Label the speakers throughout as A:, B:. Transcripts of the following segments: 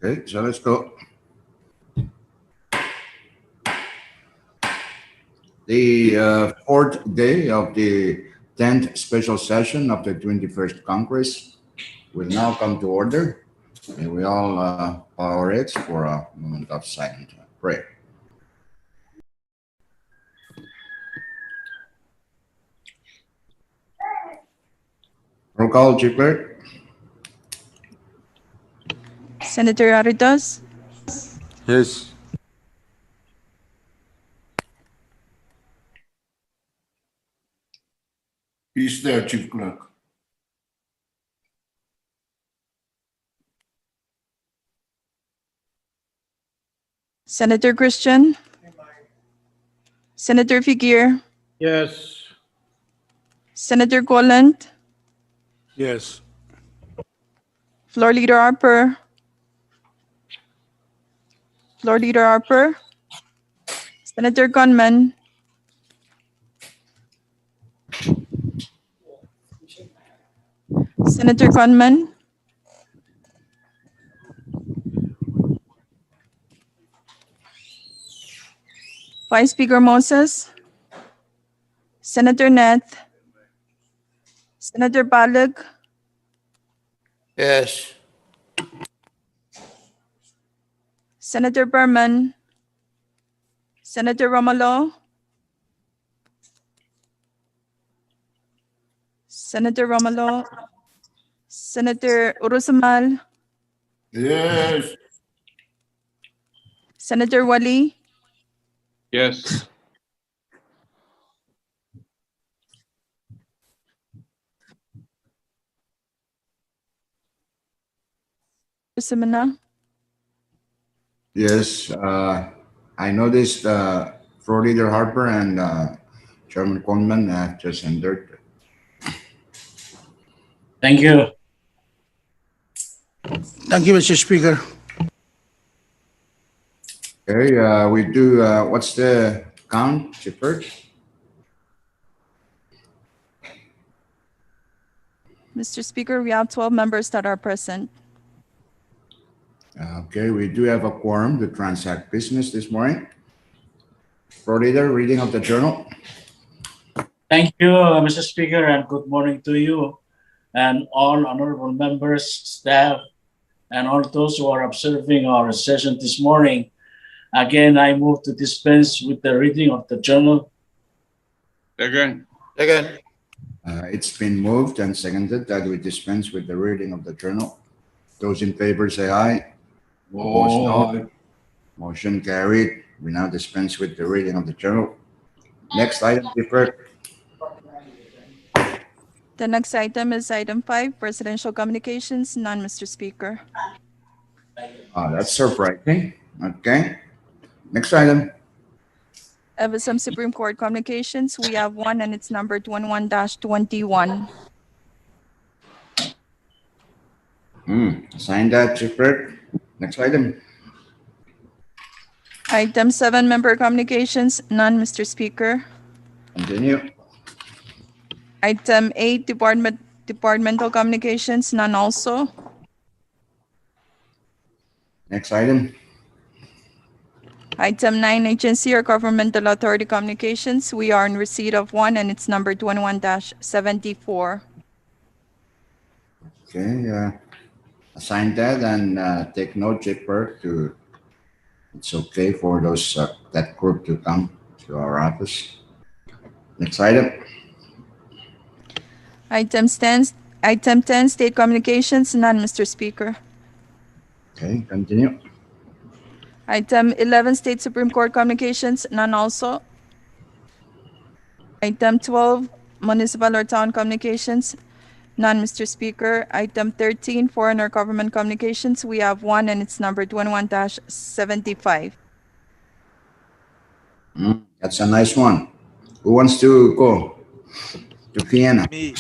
A: Okay, so let's go. The fourth day of the 10th special session of the 21st Congress will now come to order. May we all bow our heads for a moment of silent prayer. Roll call, Chief Clerk.
B: Senator Aritos,
C: Yes.
A: He's there, Chief Clerk.
B: Senator Christian, Senator Figueroa,
C: Yes.
B: Senator Golland,
C: Yes.
B: Floor Leader Harper, Floor Leader Harper, Senator Gunman, Senator Gunman, Vice Speaker Moses, Senator Neth, Senator Balag,
C: Yes.
B: Senator Berman, Senator Romalo, Senator Romalo, Senator Urusamal,
A: Yes.
B: Senator Wali,
C: Yes.
B: Usamana,
A: Yes, I noticed Floor Leader Harper and Chairman Conman have just entered.
D: Thank you.
E: Thank you, Mr. Speaker.
A: Okay, we do, what's the count, Chief Clerk?
B: Mr. Speaker, we have 12 members that are present.
A: Okay, we do have a quorum to transact business this morning. Floor Leader, reading of the journal.
D: Thank you, Mr. Speaker, and good morning to you and all honorable members, staff, and all those who are observing our session this morning. Again, I move to dispense with the reading of the journal.
C: Again.
A: It's been moved and seconded that we dispense with the reading of the journal. Those in favor say aye. Opposed, no. Motion carried. We now dispense with the reading of the journal. Next item, Chief Clerk.
B: The next item is item 5, Presidential Communications, none, Mr. Speaker.
A: That's surprising. Okay. Next item.
B: Some Supreme Court Communications, we have one and it's number 21-21.
A: Sign that, Chief Clerk. Next item.
B: Item 7, Member Communications, none, Mr. Speaker.
A: Continue.
B: Item 8, Departmental Communications, none also.
A: Next item.
B: Item 9, Agency or Governmental Authority Communications, we are in receipt of one and it's number 21-74.
A: Okay. Assign that and take note, Chief Clerk, to it's okay for those that group to come to our office. Next item.
B: Item 10, State Communications, none, Mr. Speaker.
A: Okay, continue.
B: Item 11, State Supreme Court Communications, none also. Item 12, Municipal or Town Communications, none, Mr. Speaker. Item 13, Foreign or Government Communications, we have one and it's number 21-75.
A: That's a nice one. Who wants to go to Vienna?
F: Me.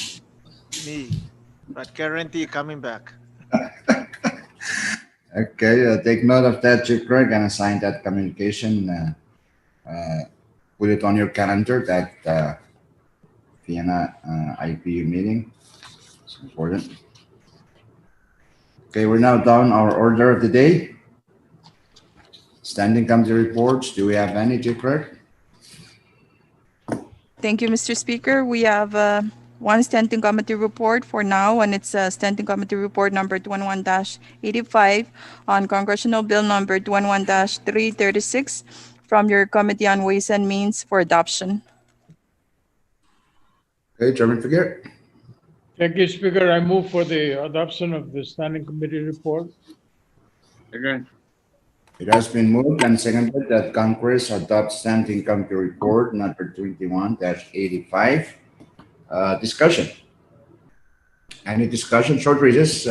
F: But currently coming back.
A: Okay, take note of that, Chief Clerk, and assign that communication. Put it on your calendar, that Vienna IPU meeting. It's important. Okay, we're now down our order of the day. Standing committee reports. Do we have any, Chief Clerk?
B: Thank you, Mr. Speaker. We have one standing committee report for now, and it's standing committee report number 21-85 on Congressional Bill number 21-336 from your Committee on Ways and Means for adoption.
A: Okay, Chairman Figueroa.
E: Thank you, Speaker. I move for the adoption of the standing committee report.
C: Second.
A: It has been moved and seconded that Congress adopt standing committee report number 21-85. Discussion. Any discussion? Short recess.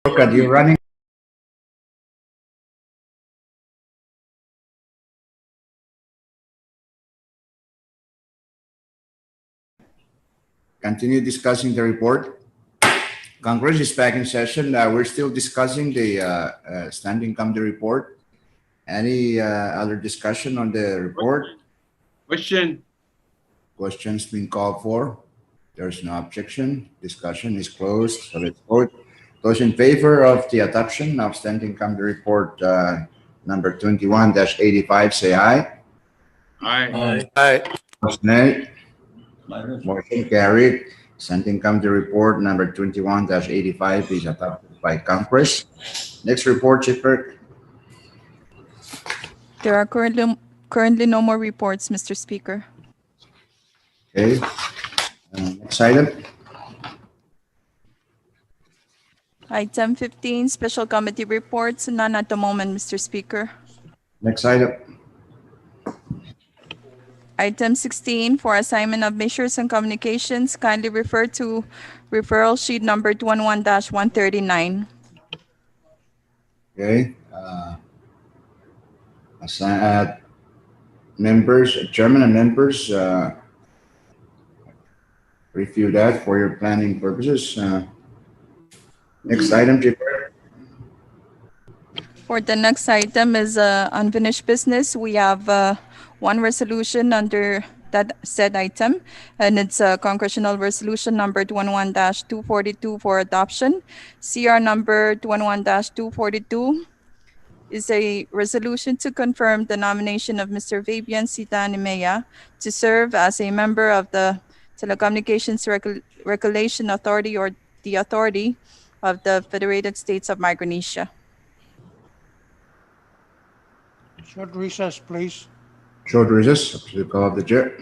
A: Orcad, you running? Continue discussing the report. Congress is back in session. We're still discussing the standing committee report. Any other discussion on the report?
C: Question.
A: Questions being called for? There's no objection. Discussion is closed. So let's vote. Those in favor of the adoption of standing committee report number 21-85, say aye.
C: Aye.
A: Opposed, nay. Motion carried. Standing committee report number 21-85 is adopted by Congress. Next report, Chief Clerk.
B: There are currently no more reports, Mr. Speaker.
A: Okay. Next item.
B: Item 15, special committee reports, none at the moment, Mr. Speaker.
A: Next item.
B: Item 16, for assignment of measures and communications, kindly refer to referral sheet number 21-139.
A: Okay. Members, chairman and members, review that for your planning purposes. Next item, Chief Clerk.
B: For the next item is unfinished business. We have one resolution under that said item, and it's Congressional Resolution number 21-242 for adoption. CR number 21-242 is a resolution to confirm the nomination of Mr. Fabian Sita Animea to serve as a member of the Telecommunications Regulation Authority, or the Authority of the Federated States of Micronesia.
E: Short recess, please.
A: Short recess, to the call of the chair.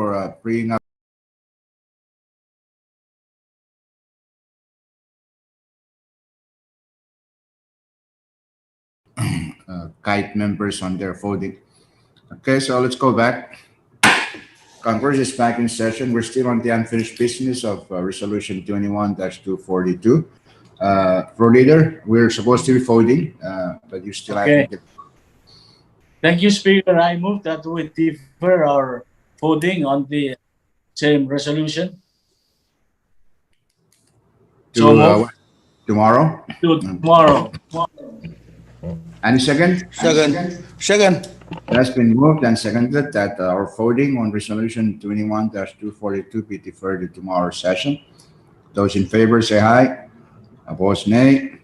A: for freeing up kite members on their voting. Okay, so let's go back. Congress is back in session. We're still on the unfinished business of Resolution 21-242. Floor Leader, we're supposed to be voting, but you still
D: Okay.
A: haven't.
D: Thank you, Speaker. I move that we defer our voting on the same resolution. So move
A: Tomorrow?
D: to tomorrow.
A: Any second?
G: Second.
A: It has been moved and seconded that our voting on Resolution 21-242 be deferred to tomorrow's session. Those in favor say aye. Opposed, nay.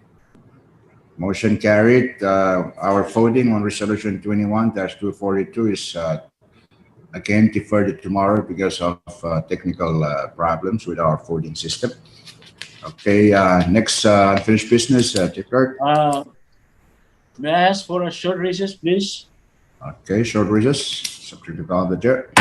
A: Motion carried. Our voting on Resolution 21-242 is again deferred to tomorrow because of technical problems with our voting system. Okay, next unfinished business, Clerk.
D: May I ask for a short recess, please?
A: Okay, short recess, subject to call of the chair.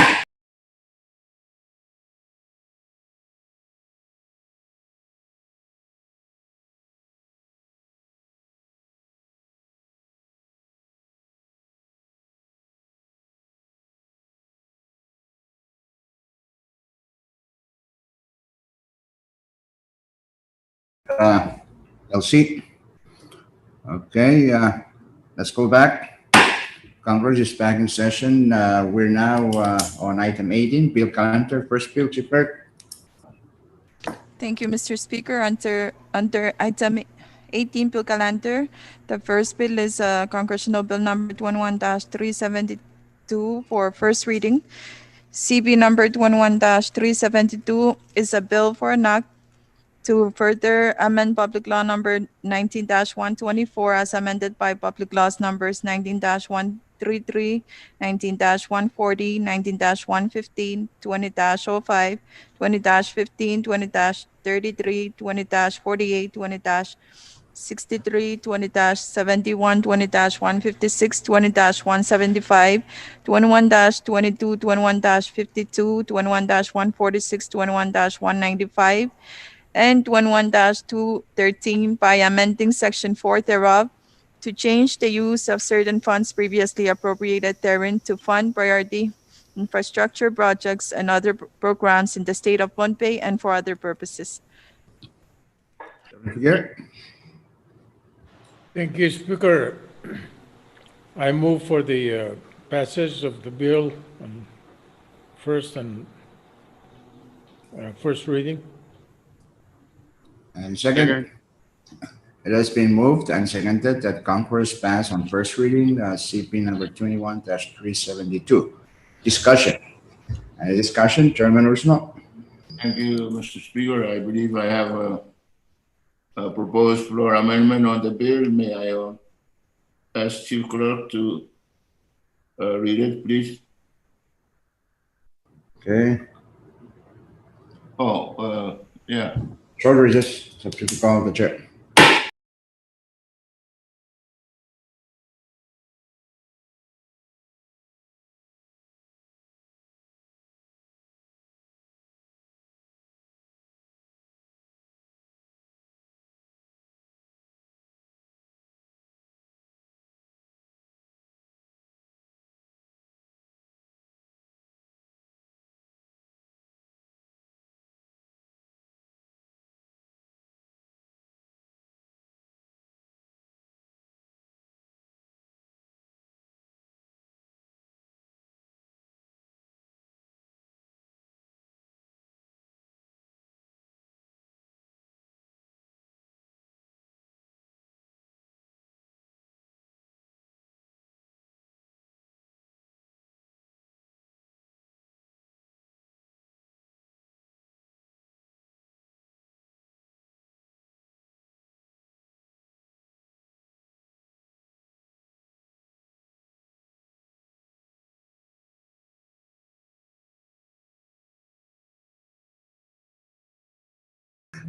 A: LC. Okay, let's go back. Congress is back in session. We're now on item 18, bill calendar. First bill, Chief Clerk.
B: Thank you, Mr. Speaker. Under item 18 bill calendar, the first bill is Congressional Bill number 21-372 for first reading. CB number 21-372 is a bill for an act to further amend Public Law number 19-124 as amended by Public Laws numbers 19-133, 19-140, 19-115, 20-05, 20-15, 20-33, 20-48, 20-63, 20-71, 20-156, 20-175, 21-22, 21-52, 21-146, 21-195, and 21-213 by amending Section 4 thereof to change the use of certain funds previously appropriated therein to fund priority infrastructure projects and other programs in the state of Pohnpei and for other purposes.
A: Here.
E: Thank you, Speaker. I move for the passage of the bill on first reading.
A: And second. It has been moved and seconded that Congress pass on first reading CP number 21-372. Discussion. Any discussion? Chairman Rusno?
G: Thank you, Mr. Speaker. I believe I have a proposed floor amendment on the bill. May I ask Chief Clerk to read it, please?
A: Okay.
G: Yeah.
A: Short recess, subject to call of the chair.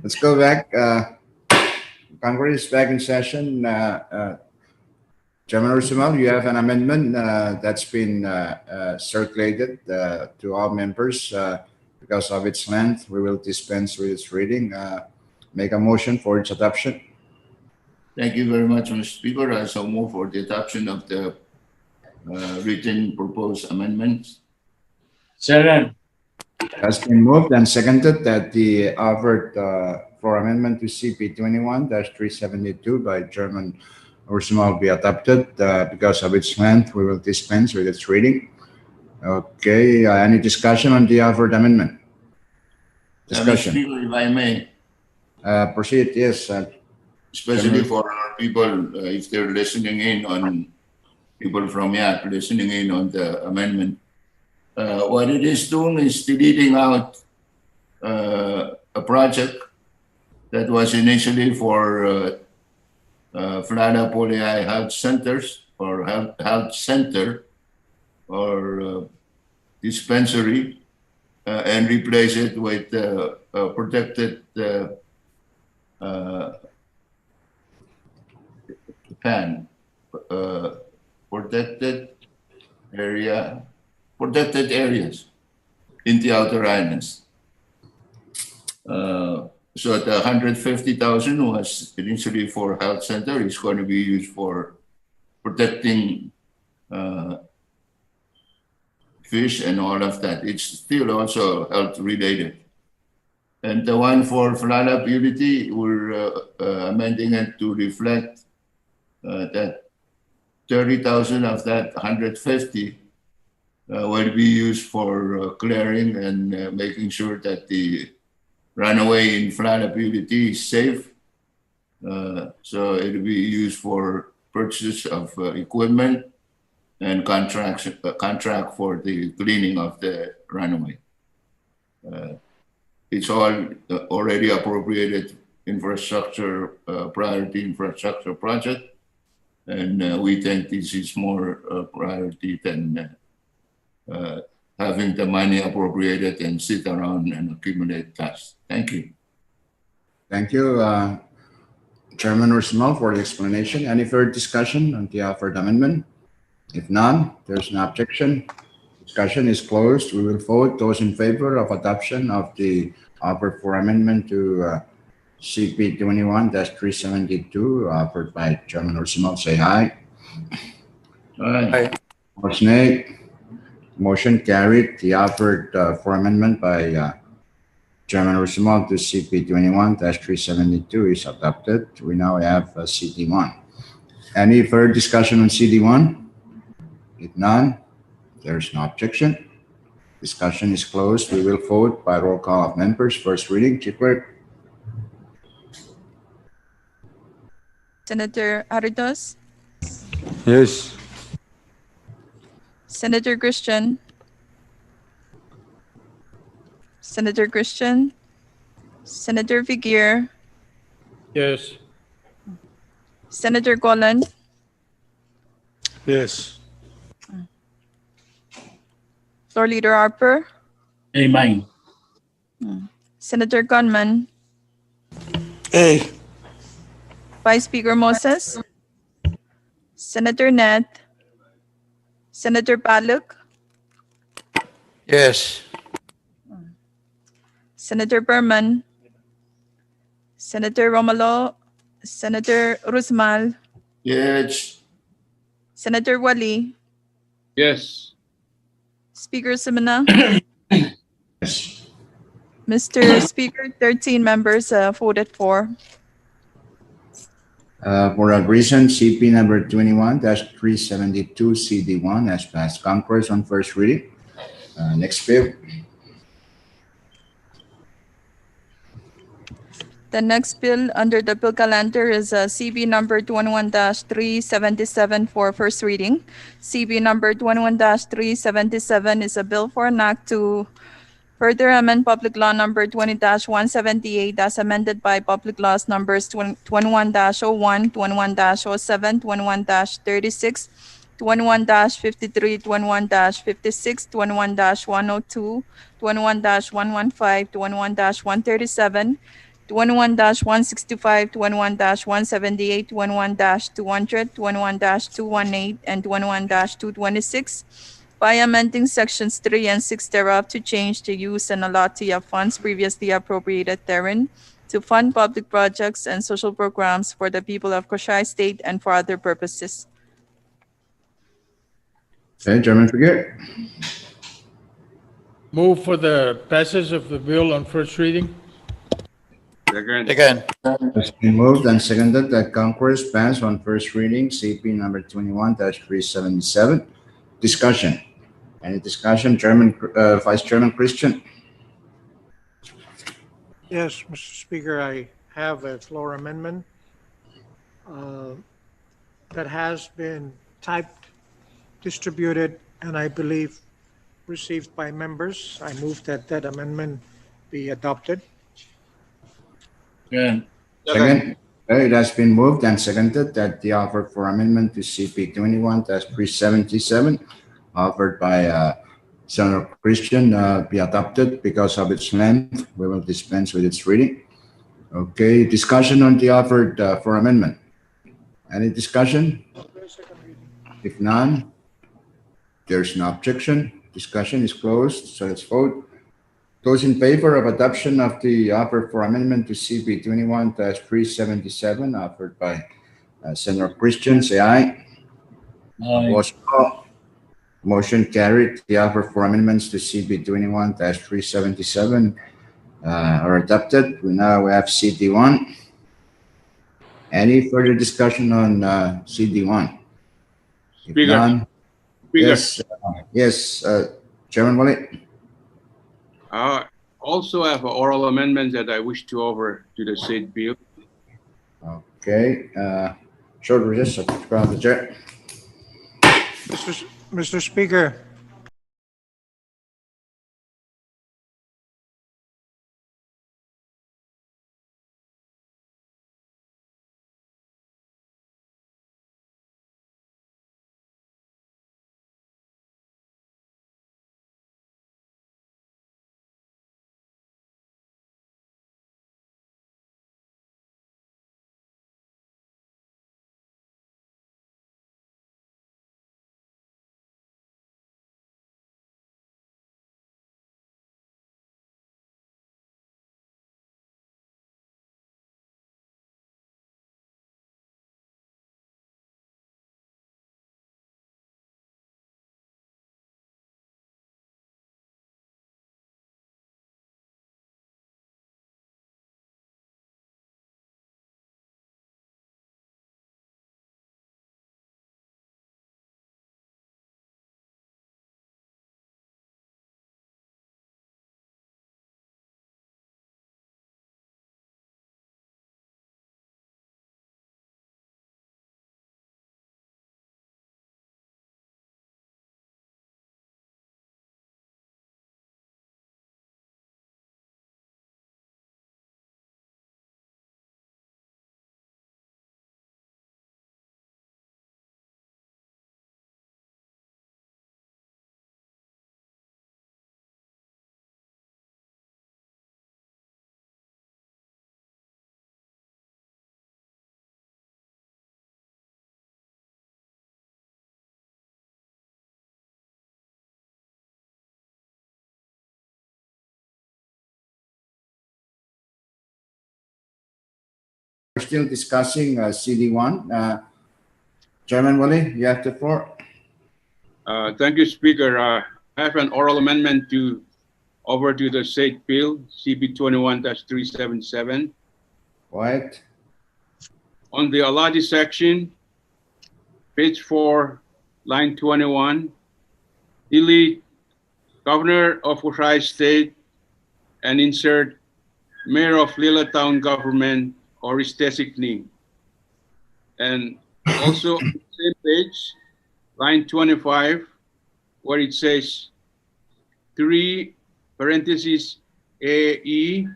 A: Let's go back. Congress is back in session. Chairman Ursumal, you have an amendment that's been circulated to all members. Because of its length, we will dispense with its reading. Make a motion for its adoption.
G: Thank you very much, Mr. Speaker. I so move for the adoption of the written proposed amendments.
D: Second.
A: Has been moved and seconded that the offered floor amendment to CP 21-372 by Chairman Ursumal be adopted. Because of its length, we will dispense with its reading. Okay, any discussion on the offered amendment?
G: Mr.
A: Discussion.
G: Speaker, if I may,
A: Proceed, yes.
G: especially for our people, if they're listening in on people from YAC listening in on the amendment, what it is doing is deleting out a project that was initially for Flana Polii Health Centers or health center or dispensary and replace it with protected protected areas in the outer islands. So the 150,000 was initially for health center is going to be used for protecting fish and all of that. It's still also health related. And the one for Flana Purity, we're amending it to reflect that 30,000 of that 150 will be used for clearing and making sure that the runaway in Flana Purity is safe. So it'll be used for purchase of equipment and contract for the cleaning of the runaway. It's all already appropriated infrastructure, priority infrastructure project. And we think this is more priority than having the money appropriated and sit around and accumulate cash. Thank you.
A: Thank you, Chairman Ursumal, for the explanation. Any further discussion on the offered amendment? If none, there's no objection. Discussion is closed. We will vote. Those in favor of adoption of the offer for amendment to CP 21-372 offered by Chairman Ursumal, say aye.
G: Aye.
A: Opposed, nay. Motion carried. The offered for amendment by Chairman Ursumal to CP 21-372 is adopted. We now have CD1. Any further discussion on CD1? If none, there's no objection. Discussion is closed. We will vote by roll call of members. First reading, Chief Clerk.
B: Senator Aritos,
E: Yes.
B: Senator Christian, Senator Christian, Senator Figuer,
E: Yes.
B: Senator Golan,
E: Yes.
B: Floor Leader Harper,
D: Amen.
B: Senator Gunman,
E: Hey.
B: Vice Speaker Moses, Senator Net, Senator Paluk,
E: Yes.
B: Senator Berman, Senator Romulo, Senator Rusmal,
G: Yes.
B: Senator Wali,
C: Yes.
B: Speaker Simona.
A: Yes.
B: Mr. Speaker, 13 members voted for.
A: For that reason, CP number 21-372 CD1 has passed Congress on first reading. Next bill.
B: The next bill under the bill calendar is CB number 21-377 for first reading. CB number 21-377 is a bill for an act to further amend Public Law number 20-178 as amended by Public Laws numbers 21-01, 21-07, 21-36, 21-53, 21-56, 21-102, 21-115, 21-137, 21-165, 21-178, 21-200, 21-218, and 21-226 by amending sections 3 and 6 thereof to change the use and allotment of funds previously appropriated therein to fund public projects and social programs for the people of Coshai State and for other purposes.
A: Okay, Chairman Figueroa.
E: Move for the passage of the bill on first reading.
C: Second.
A: It's been moved and seconded that Congress pass on first reading CP number 21-377. Discussion. Any discussion? Vice Chairman Christian?
F: Yes, Mr. Speaker, I have a floor amendment that has been typed, distributed, and I believe received by members. I move that that amendment be adopted.
D: Again.
A: Second. Okay, it has been moved and seconded that the offer for amendment to CP 21-377 offered by Senator Christian be adopted. Because of its length, we will dispense with its reading. Okay, discussion on the offered for amendment. Any discussion? If none, there's no objection. Discussion is closed, so let's vote. Those in favor of adoption of the offer for amendment to CP 21-377 offered by Senator Christian, say aye.
D: Aye.
A: Opposed, no. Motion carried. The offer for amendments to CP 21-377 are adopted. We now have CD1. Any further discussion on CD1? If
C: Speaker.
A: none,
C: Speaker.
A: yes, Chairman Wally.
C: Also have an oral amendment that I wish to offer to the said bill.
A: Okay, short recess from the chair.
F: Mr. Speaker,
A: We're still discussing CD1. Chairman Wally, you have the floor.
C: Thank you, Speaker. I have an oral amendment to offer to the said bill, CP 21-377.
A: Quiet.
C: On the allotted section, page 4, line 21, delete Governor of Coshai State and insert Mayor of Lila Town Government or his designee. And also on the same page, line 25, where it says 3 parentheses AE,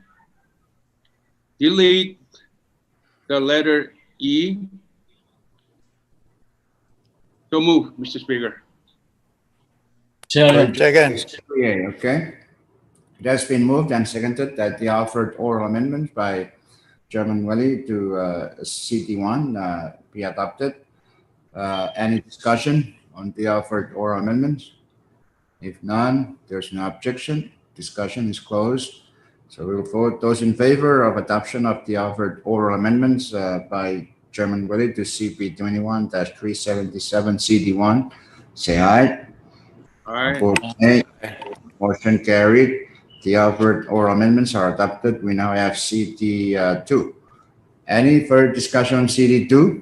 C: delete the letter E. So move, Mr. Speaker.
D: Second.
A: Okay. It has been moved and seconded that the offered oral amendment by Chairman Willie to CT1 be adopted. Any discussion on the offered oral amendments? If none, there's no objection. Discussion is closed. So we'll vote those in favor of adoption of the offered oral amendments by Chairman Willie to CP 21-377 CD1. Say aye.
C: Aye.
A: Opposed, nay. Motion carried. The offered oral amendments are adopted. We now have CT2. Any further discussion on CD2?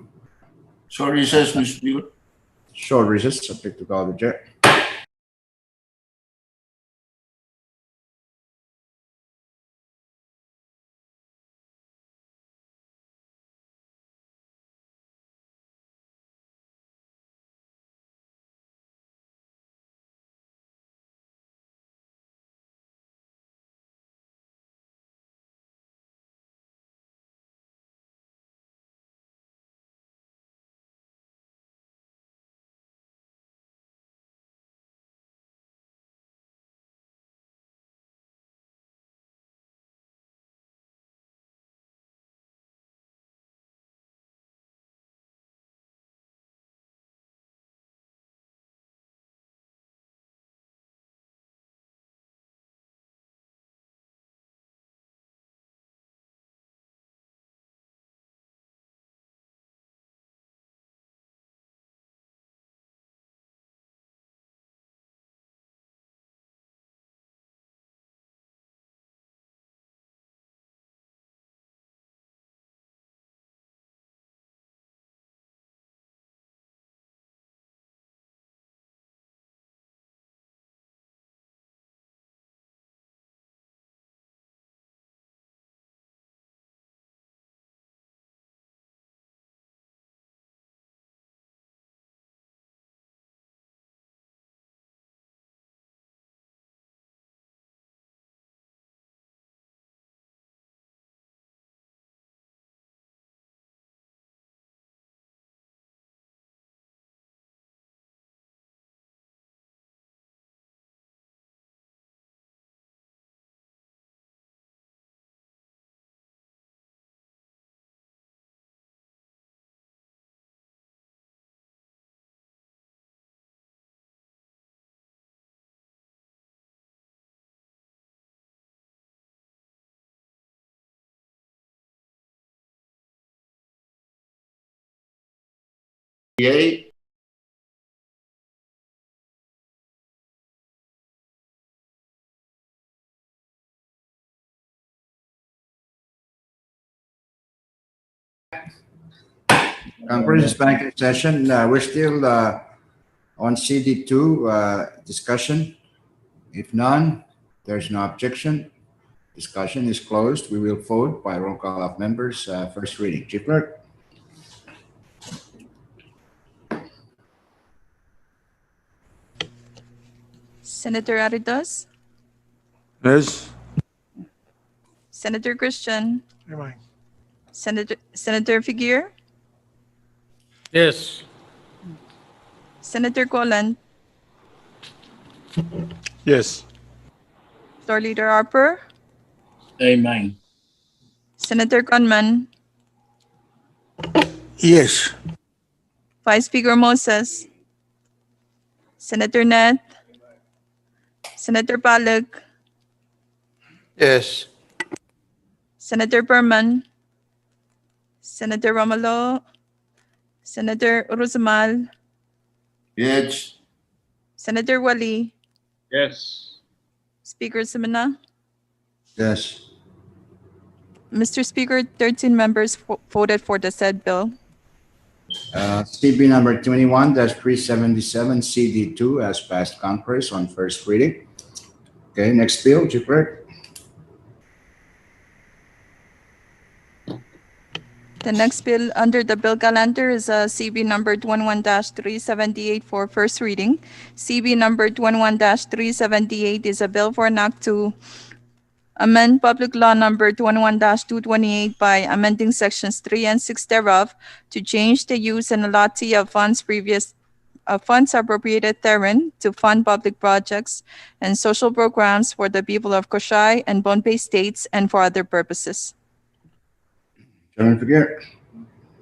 G: So recess, Mr. Speaker.
A: Short recess, subject to call the chair.
G: Yay.
A: Congress is back in session. We're still on CD2 discussion. If none, there's no objection. Discussion is closed. We will vote by roll call of members. First reading. Chief Clerk.
B: Senator Aridas,
E: Yes.
B: Senator Christian,
F: Am I?
B: Senator Figueroa,
E: Yes.
B: Senator Colon,
E: Yes.
B: Floor Leader Harper,
D: Amen.
B: Senator Gunman,
E: Yes.
B: Vice Speaker Moses, Senator Net, Senator Palag,
E: Yes.
B: Senator Berman, Senator Romalo, Senator Uruzamal,
G: Yes.
B: Senator Wali,
C: Yes.
B: Speaker Simina.
A: Yes.
B: Mr. Speaker, 13 members voted for the said bill.
A: CB number 21-377 CD2 has passed Congress on first reading. Okay, next bill, Chief Clerk.
B: The next bill under the bill calendar is CB numbered 11-378 for first reading. CB numbered 11-378 is a bill for an act to amend Public Law number 21-228 by amending sections 3 and 6 thereof to change the use and allotment of funds appropriated therein to fund public projects and social programs for the people of Koshai and Bonpei states and for other purposes.
A: Chairman Figueroa.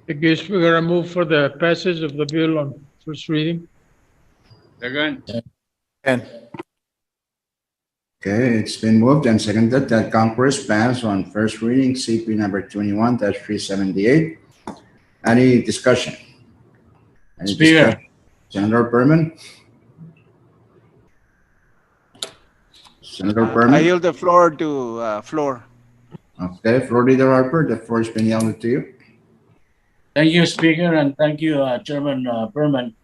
E: Thank you, Speaker. I move for the passage of the bill on first reading.
C: Second.
A: Okay, it's been moved and seconded that Congress pass on first reading CP number 21-378. Any discussion? Any
D: Speaker.
A: discussion? Senator Berman? Senator
H: I
A: Berman?
H: yield the floor to Floor.
A: Okay, Floor Leader Harper, the floor has been yielded to you.
D: Thank you, Speaker, and thank you, Chairman Berman.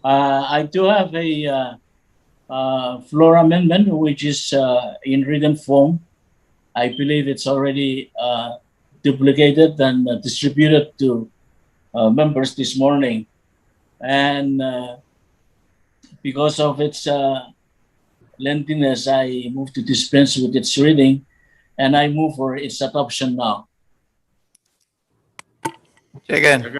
D: I do have a floor amendment, which is in written form. I believe it's already duplicated and distributed to members this morning. And because of its lengthiness, I move to dispense with its reading, and I move for its adoption now.
H: Second.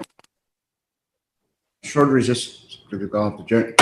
A: Short recess to be called to adjourn.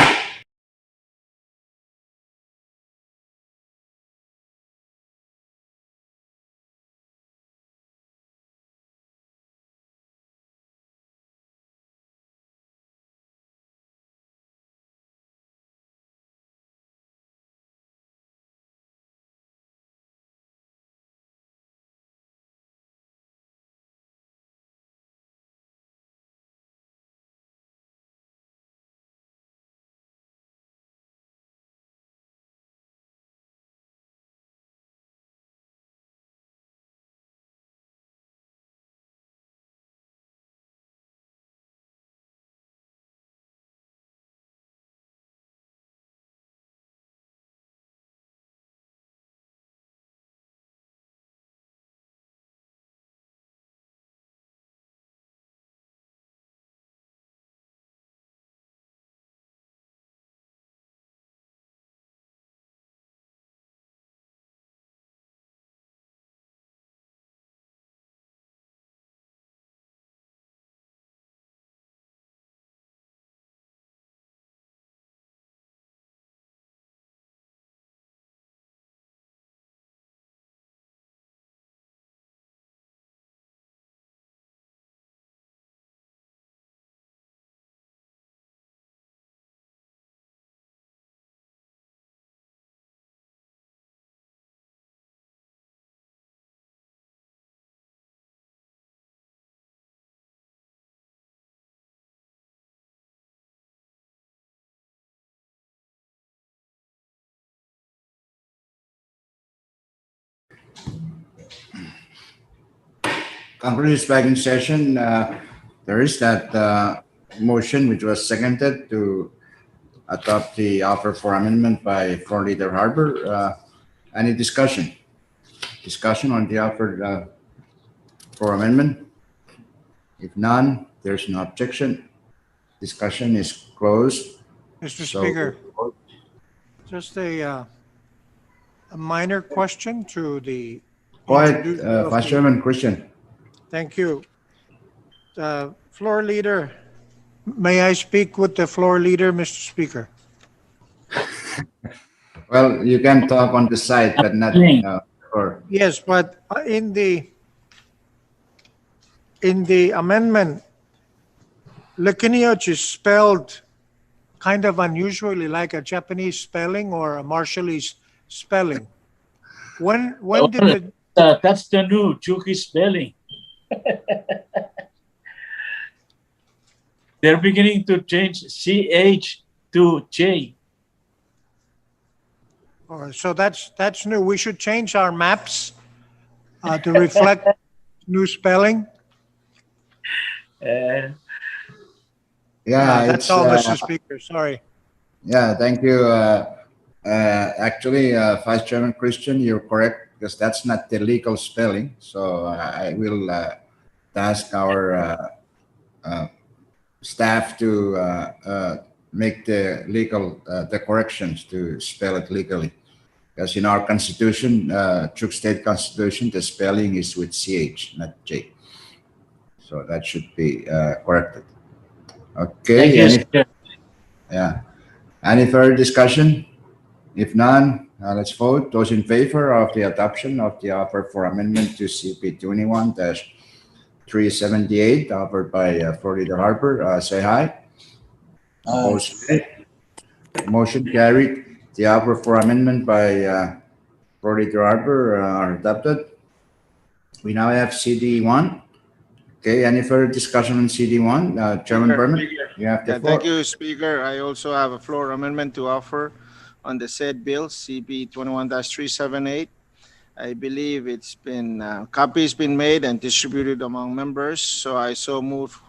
A: Congress is back in session. There is that motion which was seconded to adopt the offer for amendment by Floor Leader Harper. Any discussion? Discussion on the offer for amendment? If none, there's no objection. Discussion is closed.
F: Mr.
A: So-
F: Speaker, just a minor question to the.
A: Go ahead,
F: introducer of
A: Vice
F: the-
A: Chairman Christian.
F: Thank you. Floor Leader, may I speak with the floor leader, Mr. Speaker?
A: Well, you can talk on the side, but not or
F: Yes, but in the amendment, Lekinioch is spelled kind of unusually like a Japanese spelling or a Marshallese spelling. When did the,
D: That's the new Chuki spelling. They're beginning to change CH to J.
F: so that's new. We should change our maps to reflect new spelling.
A: yeah,
F: That's
A: it's
F: all, Mr. Speaker. Sorry.
A: yeah. Thank you. Actually, Vice Chairman Christian, you're correct because that's not the legal spelling. So I will task our staff to make the legal the corrections to spell it legally. Because in our constitution, Chuk State Constitution, the spelling is with CH, not J. So that should be corrected. Okay.
D: Thank you, Speaker.
A: Yeah. Any further discussion? If none, let's vote. Those in favor of the adoption of the offer for amendment to CP 378 offered by Floor Leader Harper. Say aye. Opposed, nay. Motion carried. The offer for amendment by Floor Leader Harper are adopted. We now have CD1. Okay, any further discussion on CD1? Chairman Berman, you have the
H: Yeah,
A: floor.
H: thank you, Speaker. I also have a floor amendment to offer on the said bill, CB 21-378. I believe it's been, copies been made and distributed among members, so I so move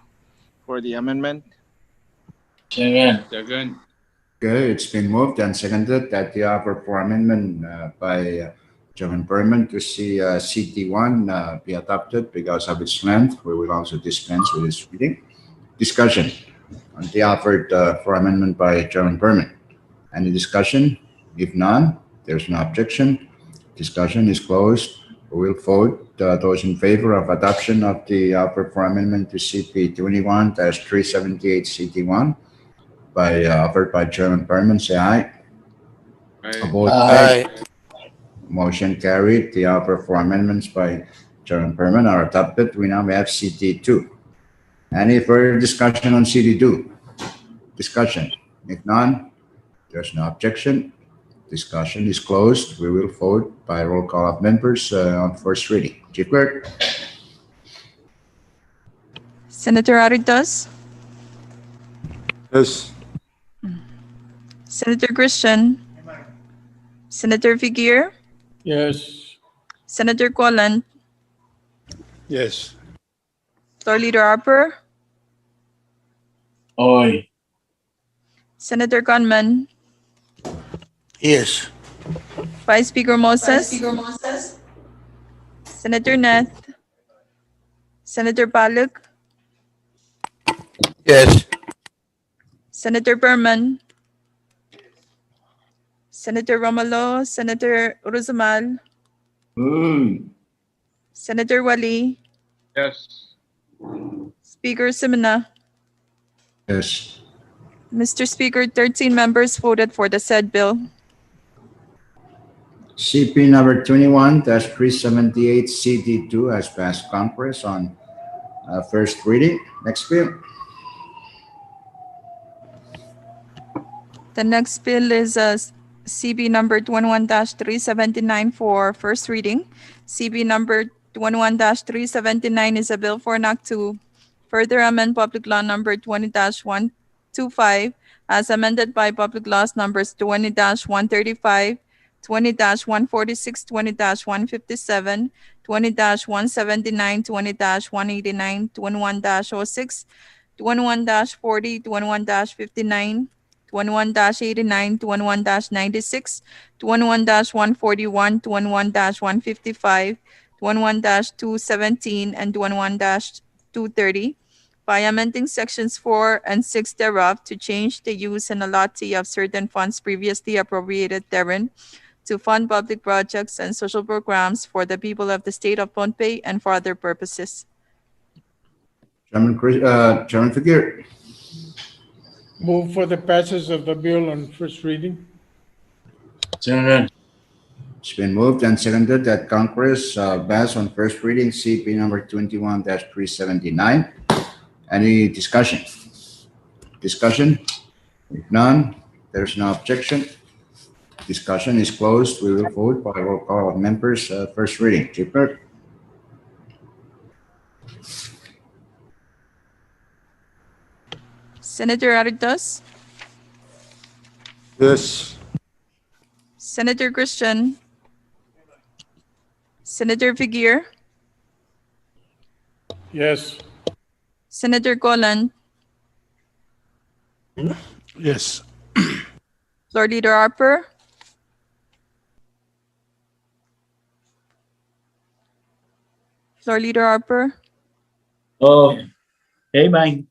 H: for the amendment.
D: Second.
C: Second.
A: Okay, it's been moved and seconded that the offer for amendment by Chairman Berman to see CD1 be adopted because of its length. We will also dispense with its reading. Discussion on the offered for amendment by Chairman Berman. Any discussion? If none, there's no objection. Discussion is closed. We will vote those in favor of adoption of the offer for amendment to CP 21-378 CD1 offered by Chairman Berman. Say aye.
C: Aye.
A: Opposed?
H: Aye.
A: Motion carried. The offer for amendments by Chairman Berman are adopted. We now have CD2. Any further discussion on CD2? Discussion. If none, there's no objection. Discussion is closed. We will vote by roll call of members on first reading. Chief Clerk.
B: Senator Aritas,
H: Yes.
B: Senator Christian, Senator Figuer,
E: Yes.
B: Senator Colon,
H: Yes.
B: Floor Leader Harper,
D: Oy.
B: Senator Gunman,
H: Yes.
B: Vice Speaker Moses, Senator Net, Senator Palak,
H: Yes.
B: Senator Berman, Senator Romulo, Senator Uruzamal, Senator Wali,
C: Yes.
B: Speaker Simina.
A: Yes.
B: Mr. Speaker, 13 members voted for the said bill.
A: CP number 21-378 CD2 has passed Congress on first reading. Next bill.
B: The next bill is CB number 21-379 for first reading. CB number 21-379 is a bill for an act to further amend Public Law number 20-125 as amended by Public Laws numbers 20-135, 20-146, 20-157, 20-179, 20-189, 21-06, 21-40, 21-59, 21-89, 21-96, 21-141, 21-155, 21-217, and 21-230 by amending sections 4 and 6 thereof to change the use and allotment of certain funds previously appropriated therein to fund public projects and social programs for the people of the state of Pohnpei and for other purposes.
A: Chairman Figuer.
E: Move for the passage of the bill on first reading.
D: Second.
A: It's been moved and seconded that Congress pass on first reading CP number 21-379. Any discussion? Discussion? If none, there's no objection. Discussion is closed. We will vote by roll call of members. First reading. Chief Clerk.
B: Senator Aritas,
H: Yes.
B: Senator Christian, Senator Figuer,
E: Yes.
B: Senator Colon,
H: Yes.
B: Floor Leader Harper, Floor Leader Harper,
D: Oh. Hey, man.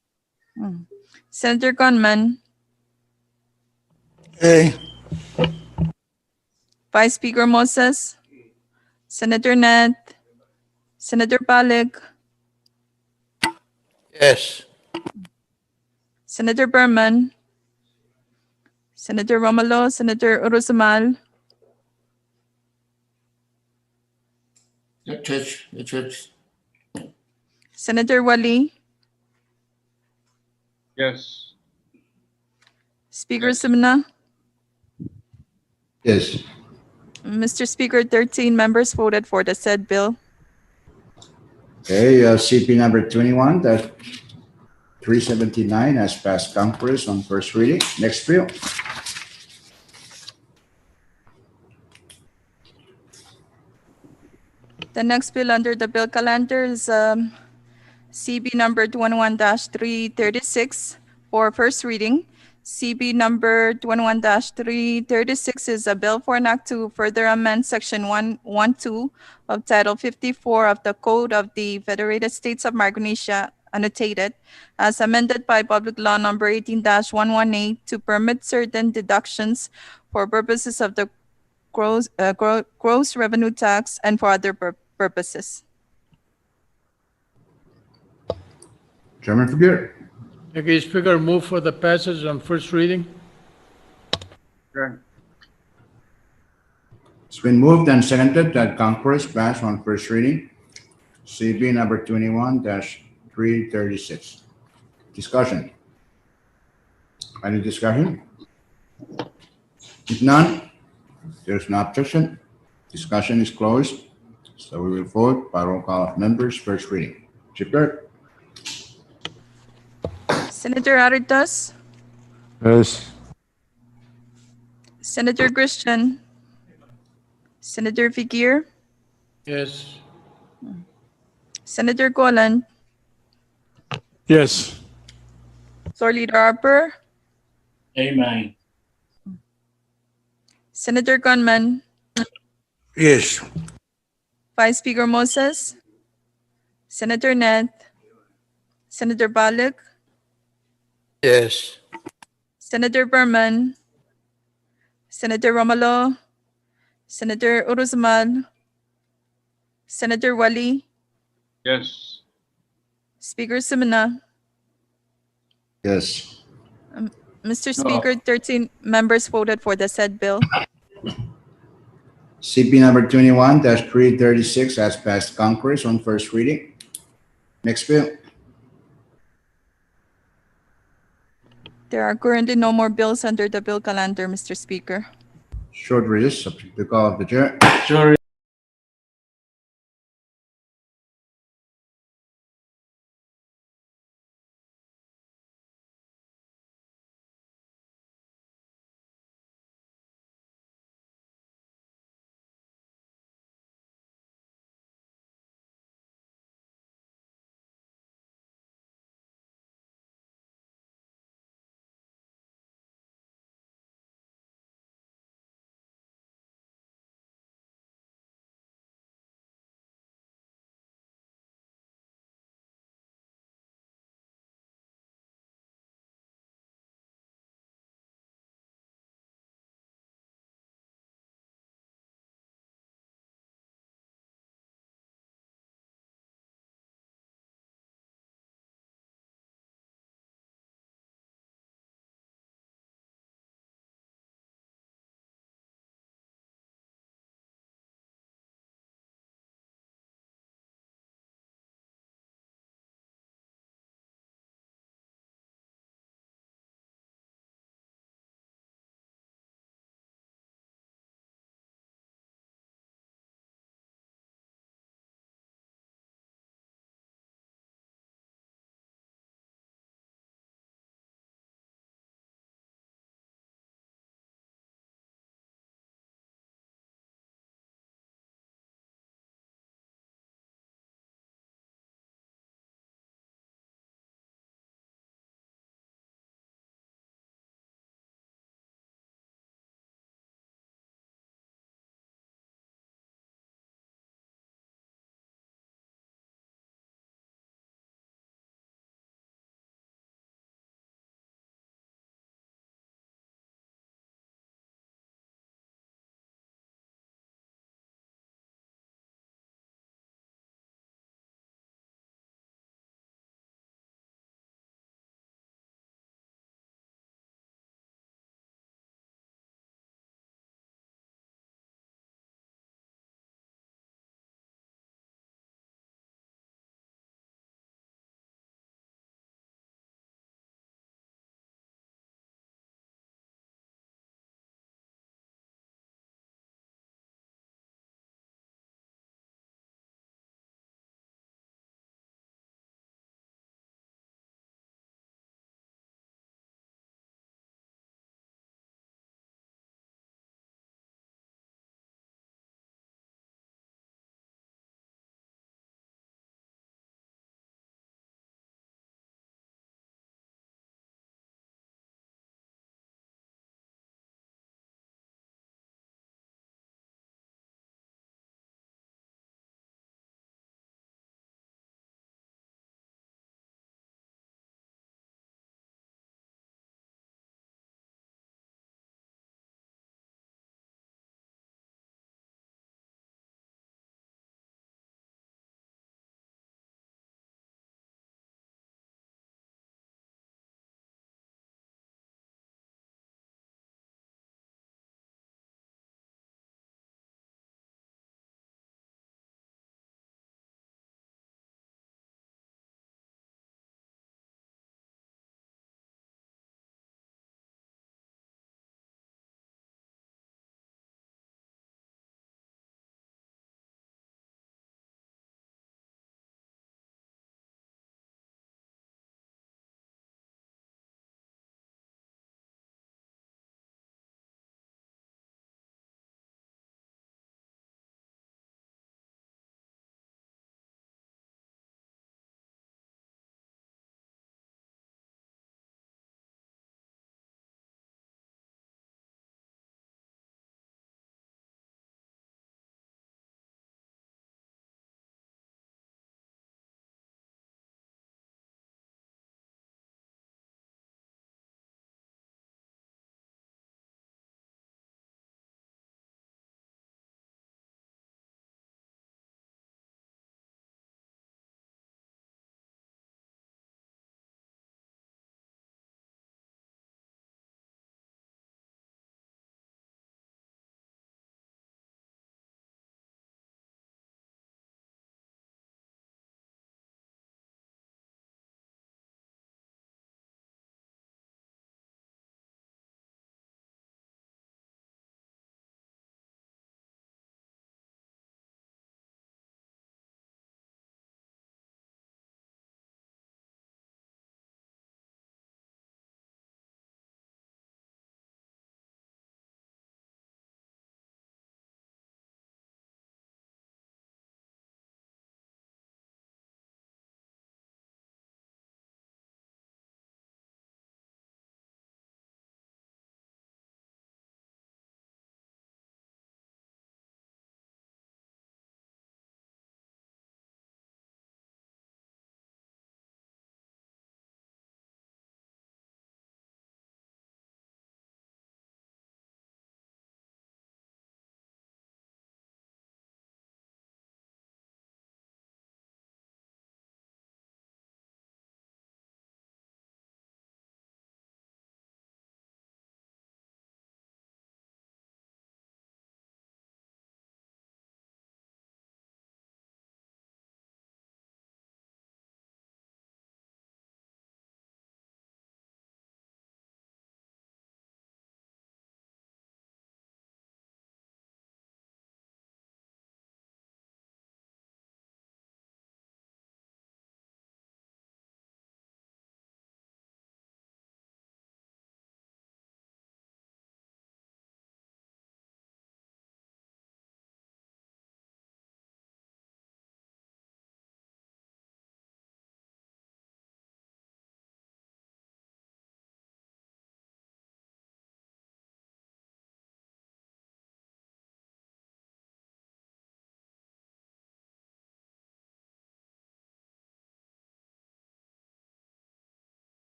B: Senator Gunman,
H: Hey.
B: Vice Speaker Moses, Senator Net, Senator Palak,
H: Yes.
B: Senator Berman, Senator Romulo, Senator Uruzamal, Senator Wali,
C: Yes.
B: Speaker
C: Yes.
B: Simna.
A: Yes.
B: Mr. Speaker, 13 members voted for the said bill.
A: Okay, CP number 21-379 has passed Congress on first reading. Next bill.
B: The next bill under the bill calendar is CB number 21-336 for first reading. CB number 21-336 is a bill for an act to further amend Section 112 of Title 54 of the Code of the Federated States of Micronesia, annotated, as amended by Public Law number 18-118 to permit certain deductions for purposes of the gross revenue tax and for other purposes.
A: Chairman Figueroa.
E: Thank you, Speaker. Move for the passage on first reading.
C: Okay.
A: It's been moved and seconded that Congress pass on first reading. CB number 21-336. Discussion. Any discussion? If none, there's no objection. Discussion is closed. So we will vote by roll call of members, first reading. Chief Clerk.
B: Senator Aritas,
I: Yes.
B: Senator Christian, Senator Figueroa,
E: Yes.
B: Senator Golan,
I: Yes.
B: Floor Leader Harper,
D: Amen.
B: Senator Gunman,
I: Yes.
B: Vice Speaker Moses, Senator Ned, Senator Balik,
I: Yes.
B: Senator Berman, Senator Romalo, Senator Uruzman, Senator Wali,
C: Yes.
B: Speaker Simina.
A: Yes.
B: Mr. Speaker, 13 members voted for the said bill.
A: CP number 21-336 has passed Congress on first reading. Next bill.
B: There are currently no more bills under the bill calendar, Mr. Speaker.
A: Short recess, subject to the call of the chair.
D: Sure.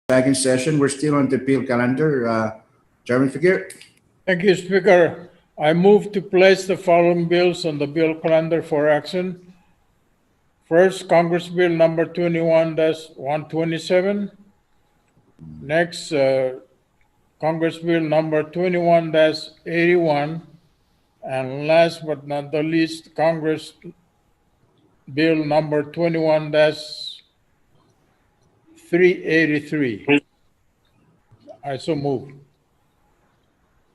A: back in session. We're still on the bill calendar. Chairman Figure.
E: Thank you, Speaker. I move to place the following bills on the bill calendar for action. First, Congress Bill number 21-127. Next, Congress Bill number 21-81. And last but not the least, Congress Bill number 21-383. I so move.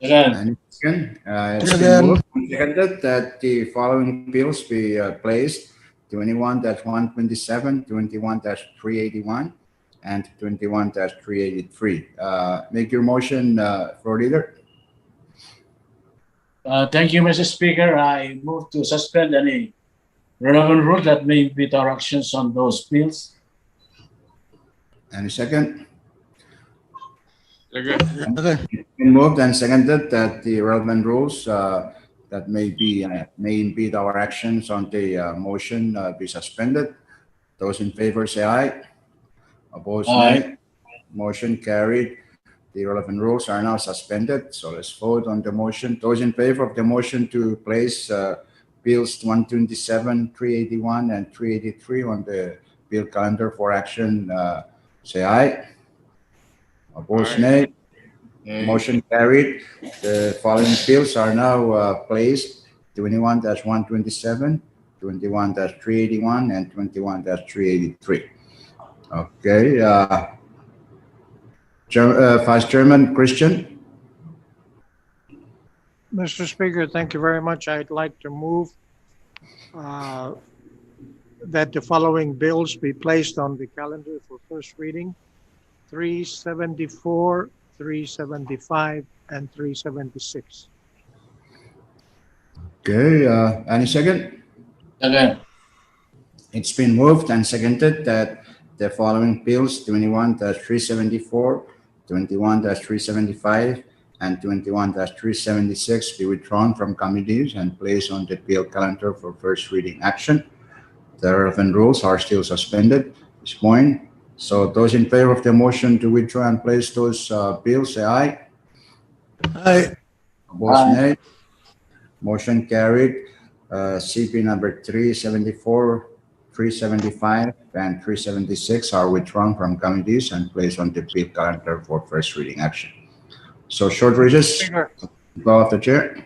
D: Second.
A: And second, it's been
I: Second.
A: moved and seconded that the following bills be placed: 21-127, 21-381, and 21-383. Make your motion, Floor Leader.
D: Thank you, Mr. Speaker. I move to suspend any relevant rule that may impede our actions on those bills.
A: Any second?
C: Second.
A: It's been moved and seconded that the relevant rules that may impede our actions on the motion be suspended. Those in favor say aye. Opposed, nay. Motion carried. The relevant rules are now suspended. So let's vote on the motion. Those in favor of the motion to place bills 127, 381, and 383 on the bill calendar for action, say aye. Opposed, nay. Motion carried. The following bills are now placed: 21-127, 21-381, and 21-383. Okay. Vice Chairman Christian.
F: Mr. Speaker, thank you very much. I'd like to move that the following bills be placed on the calendar for first reading: 374, 375, and 376.
A: Okay. Any second?
D: Second.
A: It's been moved and seconded that the following bills: 21-374, 21-375, and 21-376 be withdrawn from committees and placed on the bill calendar for first reading action. The relevant rules are still suspended at this point. So those in favor of the motion to withdraw and place those bills, say aye.
I: Aye.
A: Opposed, nay. Motion carried. CP number 374, 375, and 376 are withdrawn from committees and placed on the bill calendar for first reading action. So short recess.
F: Speaker.
A: Go off the chair.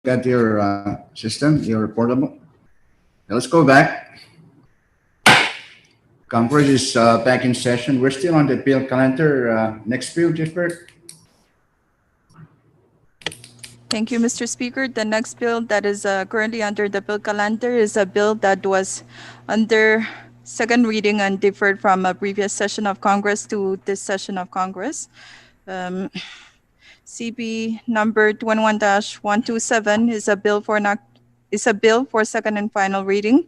A: at your system, your portable. Let's go back. Congress is back in session. We're still on the bill calendar. Next bill, Gisbert.
B: Thank you, Mr. Speaker. The next bill that is currently under the bill calendar is a bill that was under second reading and deferred from a previous session of Congress to this session of Congress. CB number 21-127 is a bill for second and final reading.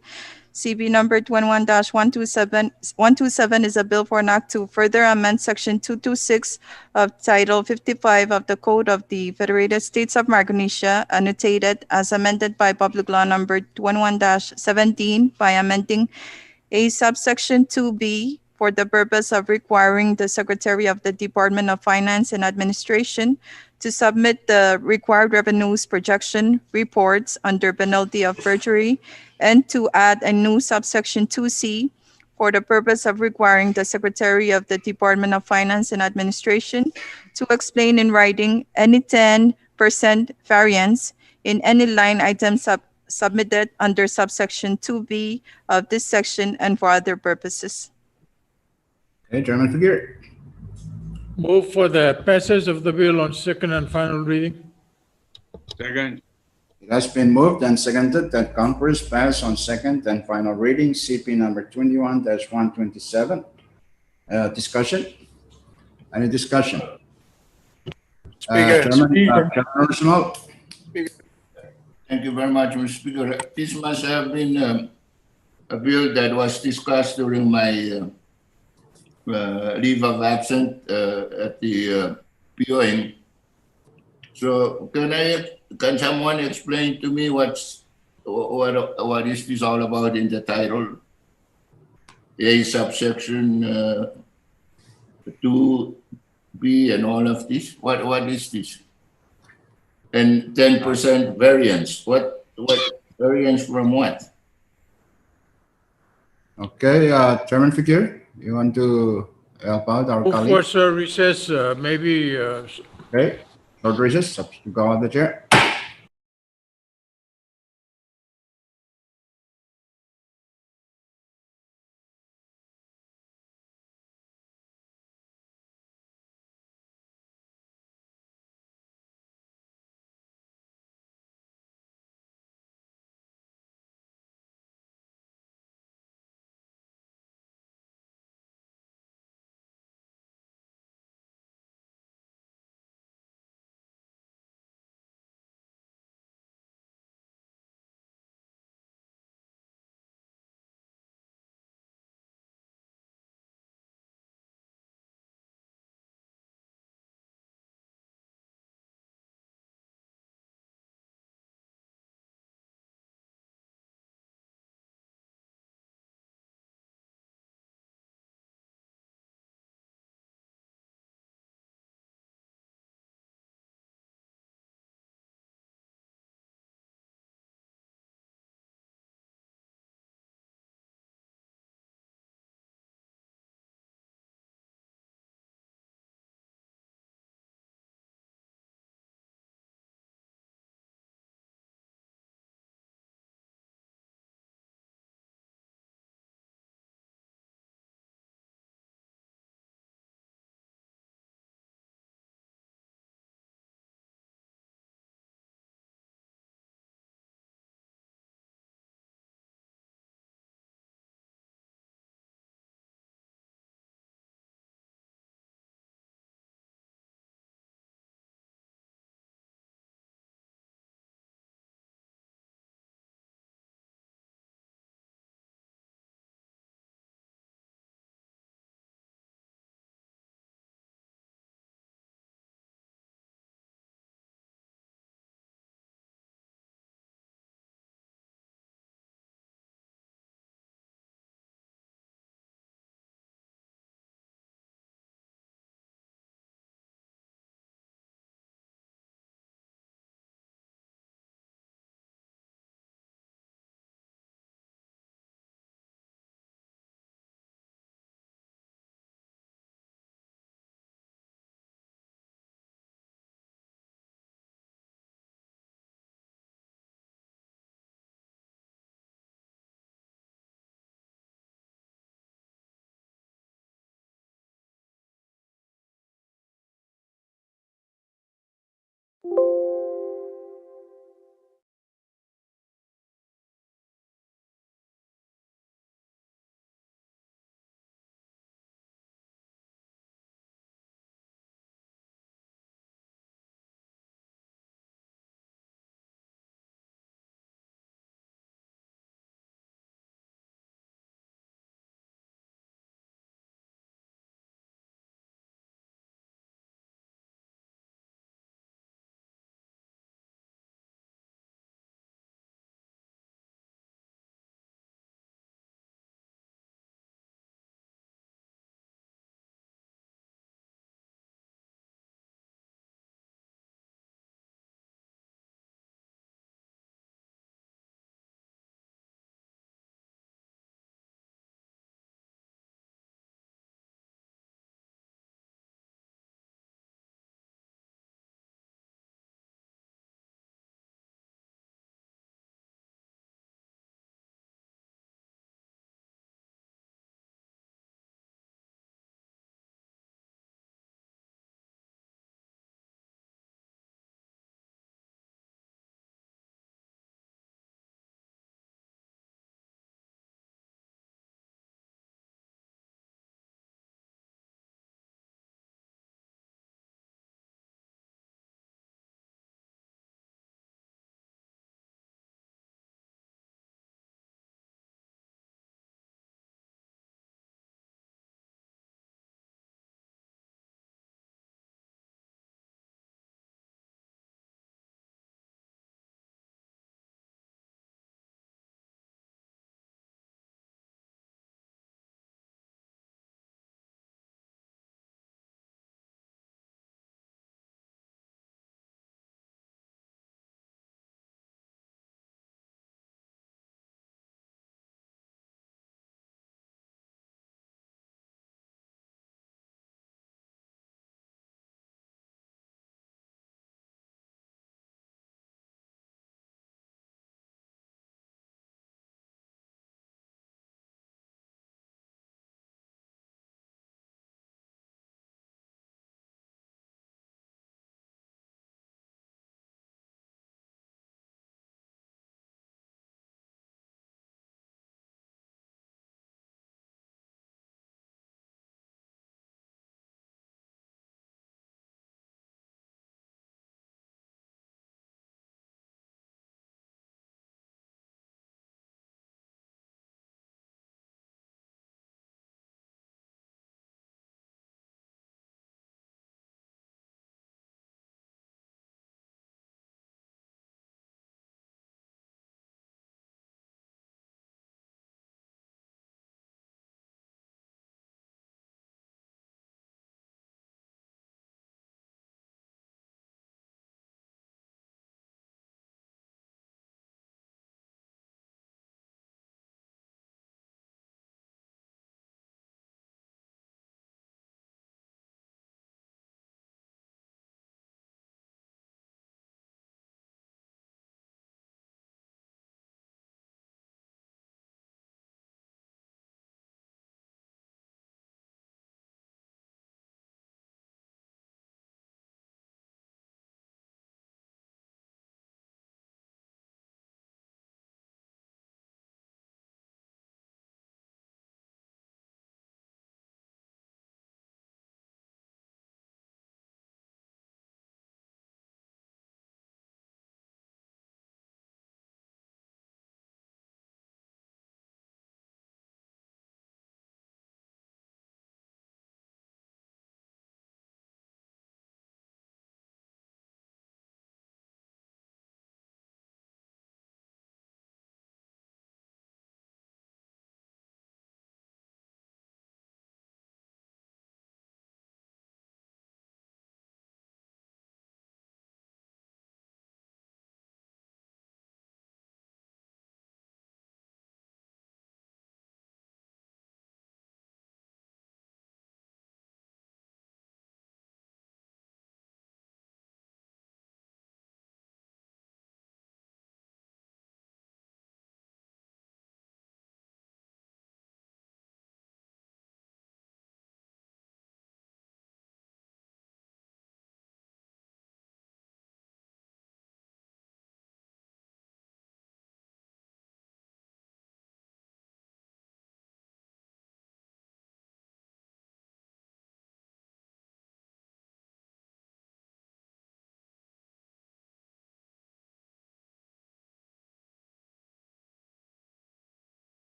B: CB number 21-127 is a bill for an act to further amend Section 226 of Title 55 of the Code of the Federated States of Micronesia, annotated as amended by Public Law number 21-17 by amending a subsection 2B for the purpose of requiring the Secretary of the Department of Finance and Administration to submit the required revenues projection reports under penalty of perjury, and to add a new subsection 2C for the purpose of requiring the Secretary of the Department of Finance and Administration to explain in writing any 10% variance in any line item submitted under subsection 2B of this section and for other purposes.
A: Okay, Chairman Figueroa.
E: Move for the passage of the bill on second and final reading.
C: Second.
A: It has been moved and seconded that Congress pass on second and final reading CP number 21-127. Discussion? Any discussion?
I: Speaker.
A: Chairman Arsenal?
G: Thank you very much, Mr. Speaker. This must have been a bill that was discussed during my leave of absence at the POM. So can someone explain to me what is this all about in the title? A subsection 2B and all of this? What is this? And 10% variance. What variance from what?
A: Okay, Chairman Figueroa, you want to help out our
E: Move for
A: colleague?
E: sir recess, maybe
A: Okay, short recess, go on the chair.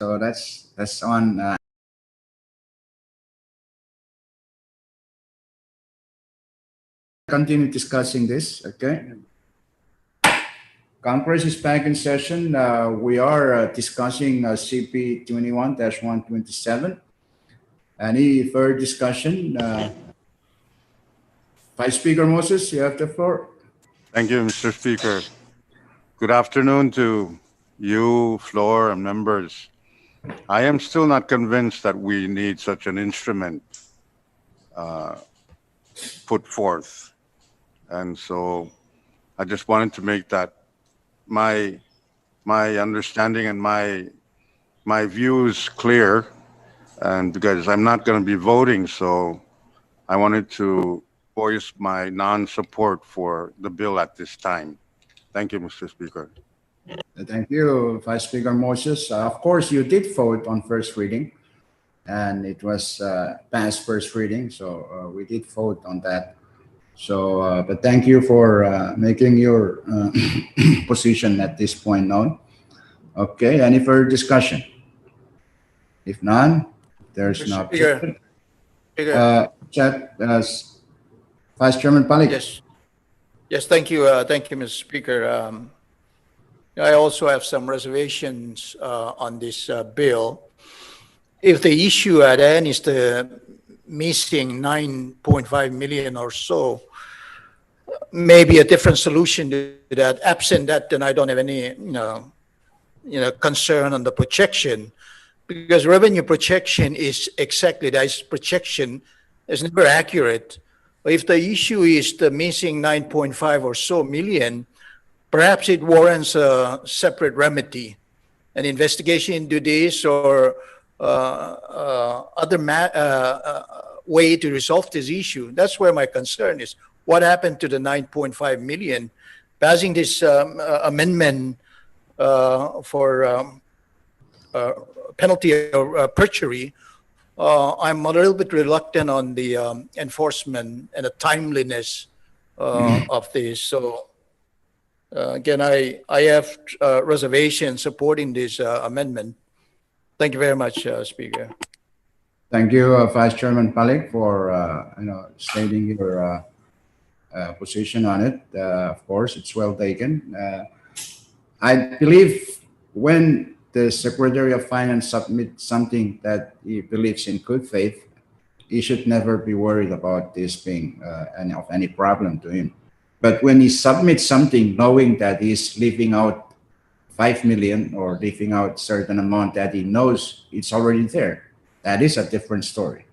A: So that's on. Continue discussing this, okay? Congress is back in session. We are discussing CP 21-127. Any further discussion? Vice Speaker Moses, you have the floor.
J: Thank you, Mr. Speaker. Good afternoon to you, Floor, and members. I am still not convinced that we need such an instrument put forth. And so I just wanted to make that my understanding and my views clear. And because I'm not going to be voting, so I wanted to voice my non-support for the bill at this time. Thank you, Mr. Speaker.
A: Thank you, Vice Speaker Moses. Of course, you did vote on first reading, and it was passed first reading, so we did vote on that. So, but thank you for making your position at this point known. Okay, any further discussion? If none, there's no objection. Vice Chairman Palik.
I: Yes, thank you, Mr. Speaker. I also have some reservations on this bill. If the issue at end is the missing 9.5 million or so, maybe a different solution to that. Absent that, then I don't have any, concern on the projection, because revenue projection is exactly that. Projection is never accurate. But if the issue is the missing 9.5 or so million, perhaps it warrants a separate remedy, an investigation into this, or other way to resolve this issue. That's where my concern is. What happened to the 9.5 million? Passing this amendment for penalty or perjury, I'm a little bit reluctant on the enforcement and the timeliness of this. So again, I have reservations supporting this amendment. Thank you very much, Speaker.
A: Thank you, Vice Chairman Palik, for stating your position on it. Of course, it's well taken. I believe when the Secretary of Finance submits something that he believes in good faith, he should never be worried about this being any problem to him. But when he submits something knowing that he's leaving out 5 million or leaving out certain amount that he knows it's already there, that is a different story,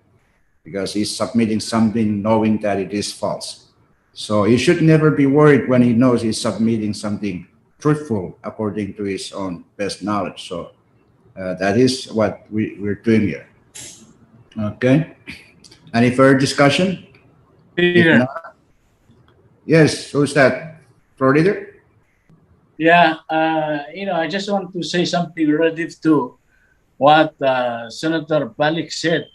A: because he's submitting something knowing that it is false. So he should never be worried when he knows he's submitting something truthful according to his own best knowledge. So that is what we're doing here. Okay. Any further discussion?
D: Speaker.
A: Yes, who's that? Floor leader?
D: Yeah, I just want to say something relative to what Senator Palik said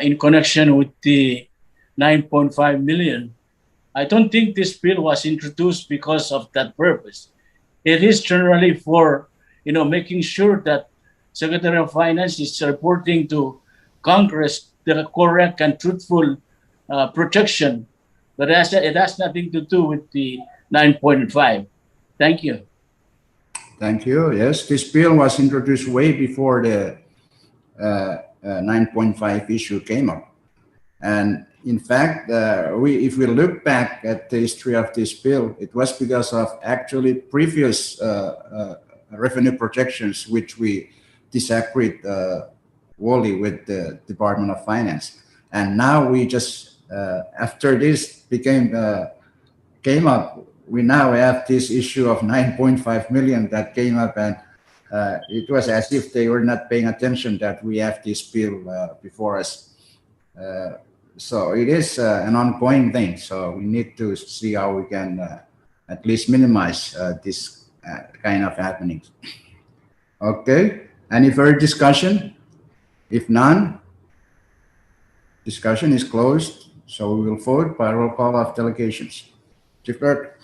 D: in connection with the 9.5 million. I don't think this bill was introduced because of that purpose. It is generally for, making sure that Secretary of Finance is reporting to Congress the correct and truthful projection. But it has nothing to do with the 9.5. Thank you.
A: Thank you. Yes, this bill was introduced way before the 9.5 issue came up. And in fact, if we look back at the history of this bill, it was because of actually previous revenue projections, which we disagreed wholly with the Department of Finance. And now we just, after this came up, we now have this issue of 9.5 million that came up, and it was as if they were not paying attention that we have this bill before us. So it is an ongoing thing. So we need to see how we can at least minimize this kind of happenings. Okay. Any further discussion? If none, discussion is closed. So we will vote by roll call of delegations. Chief Clerk.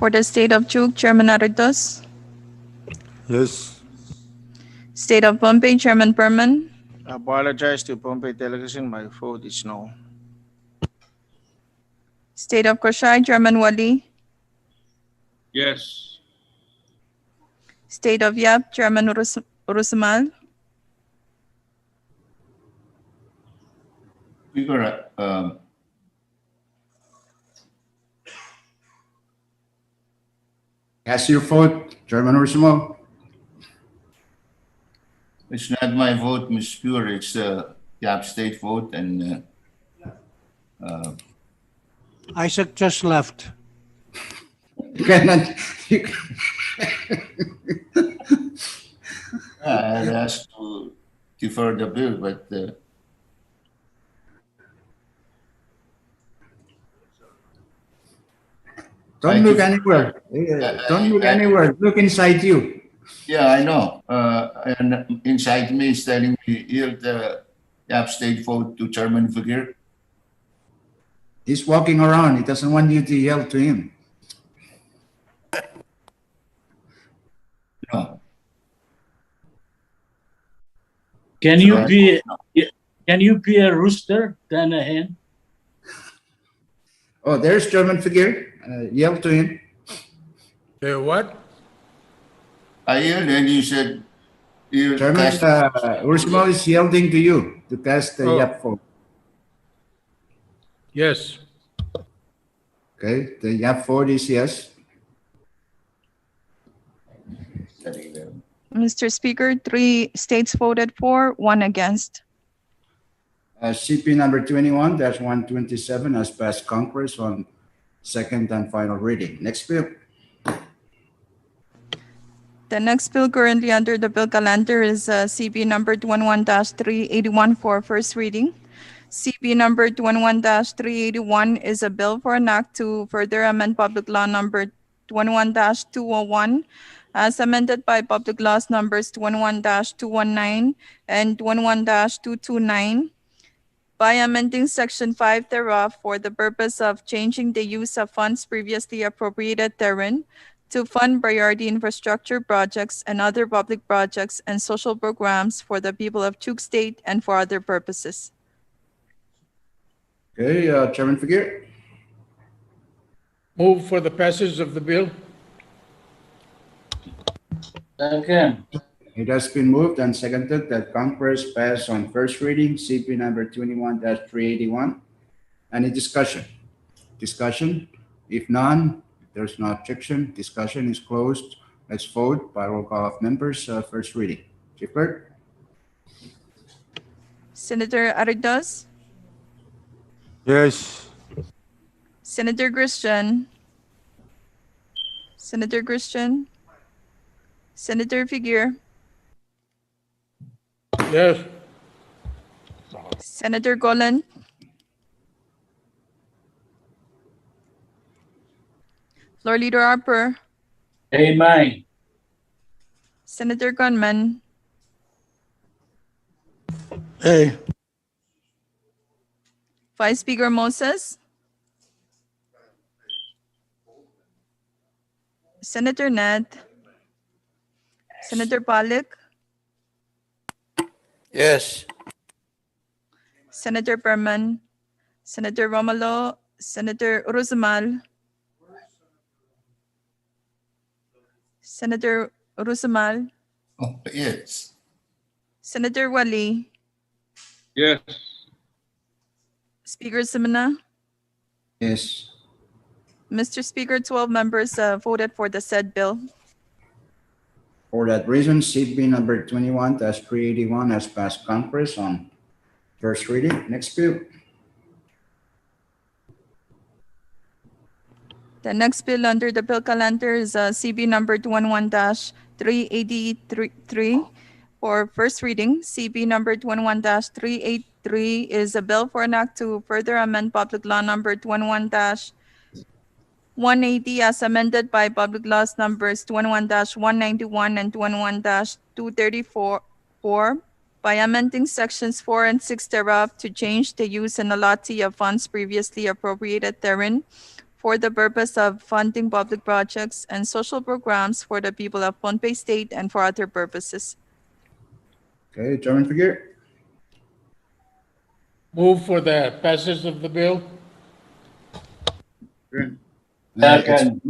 B: For the State of Chuk, Chairman Aritos.
J: Yes.
B: State of Pohnpei, Chairman Perman.
H: Apologize to Pohnpei Television. My vote is no.
B: State of Koshai, Chairman Wali.
C: Yes.
B: State of Yap, Chairman Urusamal.
G: Speaker,
A: Cast your vote, Chairman Ursimo.
G: it's not my vote, Mr. Speaker, it's the abstain vote and
F: Isaac just left.
A: You cannot, you,
G: I had asked to defer the bill, but
A: don't look anywhere. Don't look anywhere. Look inside you.
G: yeah, I know. And inside me is telling me yield the abstain vote to Chairman Figuer.
A: He's walking around. He doesn't want you to yell to him.
G: No.
D: Can you be a rooster than a hen?
A: Oh, there's Chairman Figuer. Yell to him.
E: What?
G: I yelled and you said, you
A: Chairman Ursimo is yielding to you to cast the
E: Oh.
A: Yap vote.
E: Yes.
A: Okay, the Yap vote is yes.
B: Mr. Speaker, 3 states voted for, 1 against.
A: CP number 21-127 has passed Congress on second and final reading. Next bill.
B: The next bill currently under the bill calendar is CB number 21-381 for first reading. CB number 21-381 is a bill for an act to further amend Public Law number 21-201 as amended by Public Laws numbers 21-219 and 21-229 by amending Section 5 thereof for the purpose of changing the use of funds previously appropriated therein to fund priority infrastructure projects and other public projects and social programs for the people of Chuk State and for other purposes.
A: Okay, Chairman Figuer.
E: Move for the passage of the bill.
D: Second.
A: It has been moved and seconded that Congress pass on first reading CP number 21-381. Any discussion? Discussion? If none, there's no objection. Discussion is closed. Let's vote by roll call of members. First reading. Chief Clerk?
B: Senator Aritos,
J: Yes.
B: Senator Christian, Senator Christian, Senator Figuer,
E: Yes.
B: Senator Golan, Floor Leader Harper,
D: Amen.
B: Senator Gunman,
F: Hey.
B: Vice Speaker Moses, Senator Ned, Senator Pollack,
I: Yes.
B: Senator Perman, Senator Romulo, Senator Urusamal, Senator Urusamal,
G: Oh, yes.
B: Senator Wali,
C: Yes.
B: Speaker Simona.
A: Yes.
B: Mr. Speaker, 12 members voted for the said bill.
A: For that reason, CP number 21-381 has passed Congress on first reading. Next bill.
B: The next bill under the bill calendar is CB number 21-383 for first reading. CB number 21-383 is a bill for an act to further amend Public Law number 21-180 as amended by Public Laws numbers 21-191 and 21-234 by amending sections 4 and 6 thereof to change the use and allotment of funds previously appropriated therein for the purpose of funding public projects and social programs for the people of Pohnpei State and for other purposes.
A: Okay, Chairman Figueroa.
E: Move for the passage of the bill.
D: Second.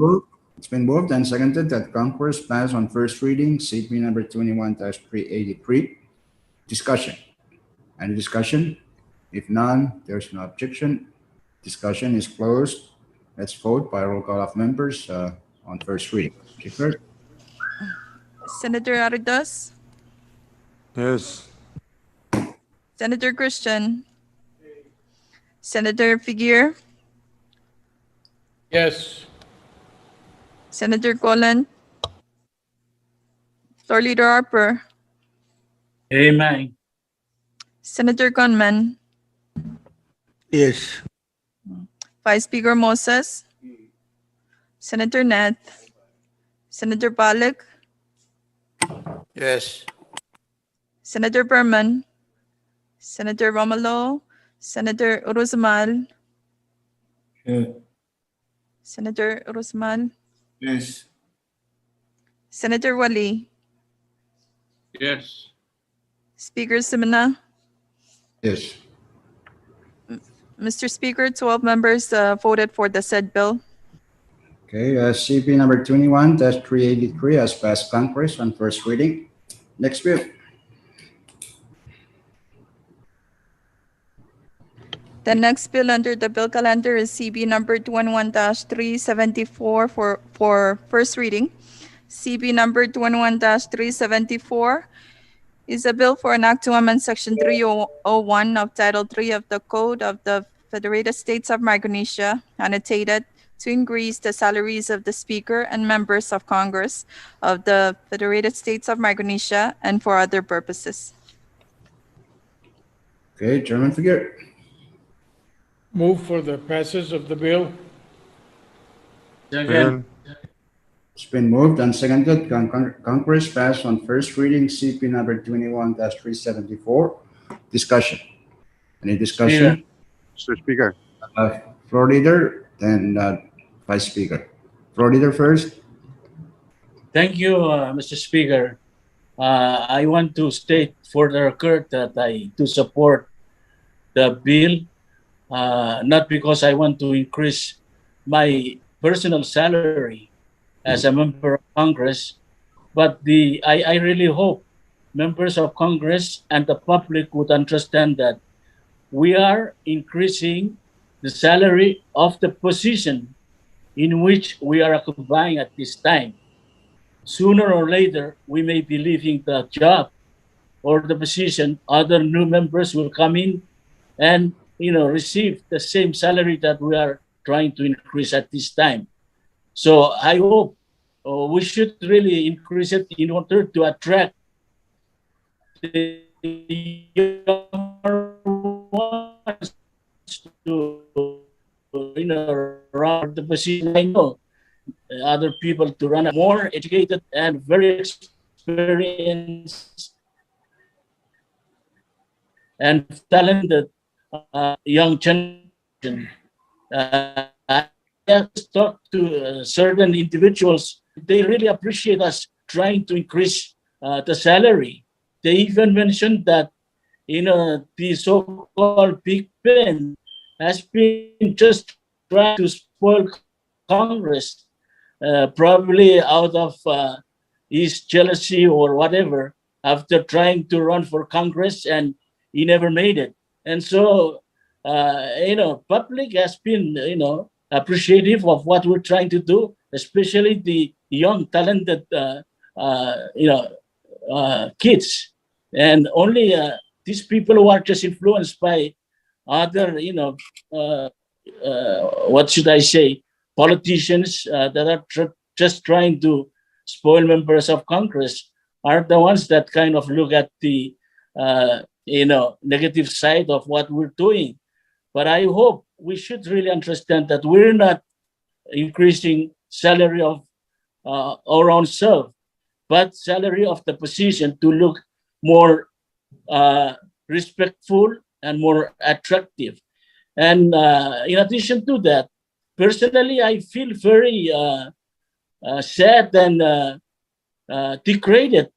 A: It's been moved and seconded that Congress pass on first reading CP number 21-383. Discussion. Any discussion? If none, there's no objection. Discussion is closed. Let's vote by roll call of members on first reading. Chief Clerk?
B: Senator Aridas,
J: Yes.
B: Senator Christian, Senator Figueroa,
E: Yes.
B: Senator Golan, Floor Leader Harper,
D: Amen.
B: Senator Gunman,
I: Yes.
B: Vice Speaker Moses, Senator Net, Senator Balik,
I: Yes.
B: Senator Berman, Senator Romulo, Senator Uruzmal, Senator Uruzmal,
G: Yes.
B: Senator Wali,
C: Yes.
B: Speaker Simina.
A: Yes.
B: Mr. Speaker, 12 members voted for the said bill.
A: Okay, CP number 21-383 has passed Congress on first reading. Next bill.
B: The next bill under the bill calendar is CB number 21-374 for first reading. CB number 21-374 is a bill for an act to amend Section 301 of Title III of the Code of the Federated States of Micronesia, annotated, to increase the salaries of the Speaker and members of Congress of the Federated States of Micronesia and for other purposes.
A: Okay, Chairman Figueroa.
E: Move for the passage of the bill.
D: Second.
A: It's been moved and seconded. Congress pass on first reading CP number 21-374. Discussion. Any discussion?
J: Mr. Speaker.
A: Floor Leader, then Vice Speaker. Floor Leader first.
D: Thank you, Mr. Speaker. I want to state for the record that I do support the bill, not because I want to increase my personal salary as a member of Congress, but I really hope members of Congress and the public would understand that we are increasing the salary of the position in which we are occupying at this time. Sooner or later, we may be leaving the job or the position. Other new members will come in and receive the same salary that we are trying to increase at this time. So I hope we should really increase it in order to attract the younger ones to run the position. I know other people to run a more educated and very experienced and talented young generation. I have talked to certain individuals. They really appreciate us trying to increase the salary. They even mentioned that the so-called Big Ben has been just trying to spoil Congress, probably out of his jealousy or whatever, after trying to run for Congress, and he never made it. And so, public has been, appreciative of what we're trying to do, especially the young, talented, kids. And only these people who are just influenced by other, what should I say, politicians that are just trying to spoil members of Congress are the ones that kind of look at the, negative side of what we're doing. But I hope we should really understand that we're not increasing salary of our own self, but salary of the position to look more respectful and more attractive. And in addition to that, personally, I feel very sad and degraded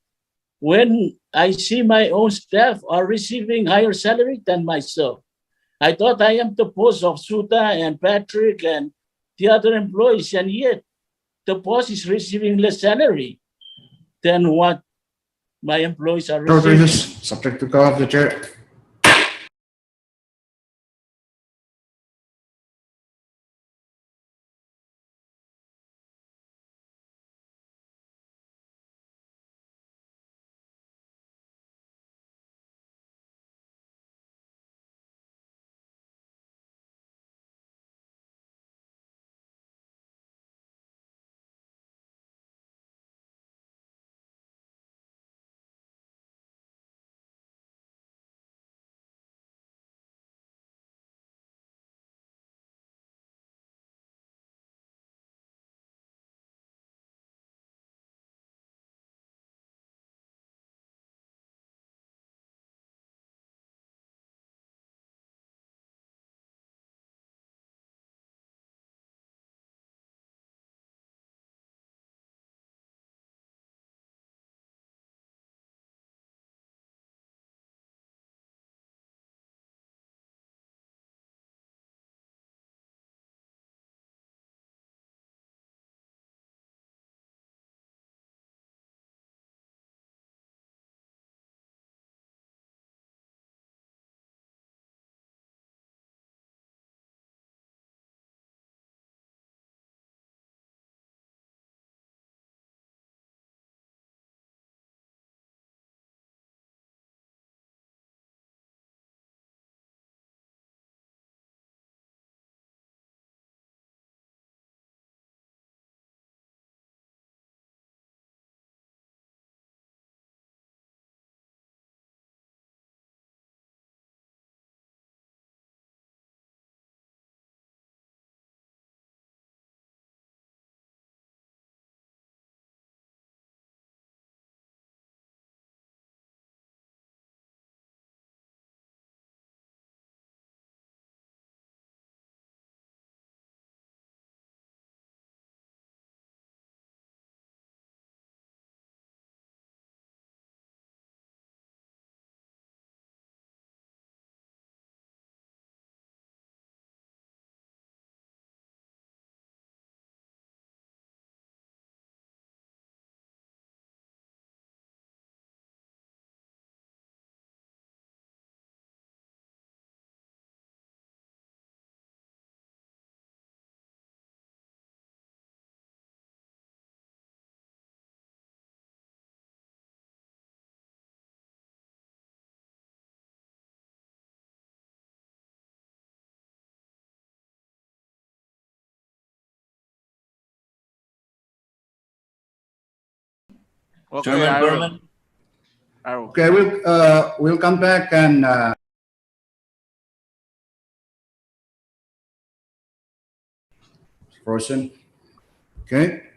D: when I see my own staff are receiving higher salary than myself. I thought I am the boss of Suta and Patrick and the other employees, and yet the boss is receiving less salary than what my employees are receiving.
A: Subject to call of the chair.
H: Okay,
G: Chairman
H: I
G: Berman.
H: will. I will.
A: Okay, we'll come back and frozen. Okay.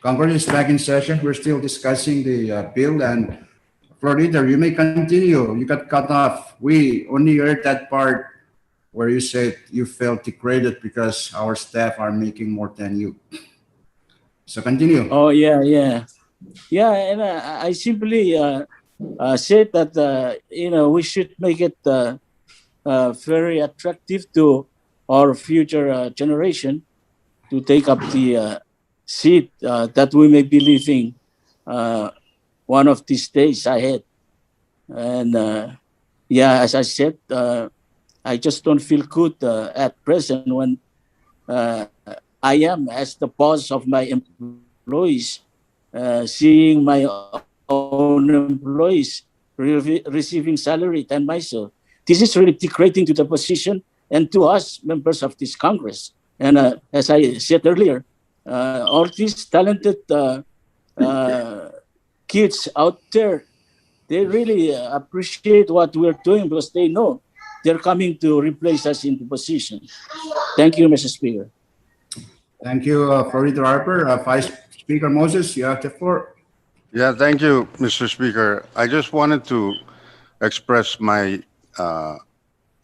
A: Congress is back in session. We're still discussing the bill, and floor leader, you may continue. You got cut off. We only heard that part where you said you felt degraded because our staff are making more than you. So continue.
D: Oh, yeah. Yeah, and I simply said that, we should make it very attractive to our future generation to take up the seat that we may be living one of these days ahead. And as I said, I just don't feel good at present when I am, as the boss of my employees, seeing my own employees receiving salary than myself. This is really degrading to the position and to us, members of this Congress. And as I said earlier, all these talented kids out there, they really appreciate what we're doing because they know they're coming to replace us in the position. Thank you, Mr. Speaker.
A: Thank you, Florida Harper. Vice Speaker Moses, you have the floor.
J: Yeah, thank you, Mr. Speaker. I just wanted to express my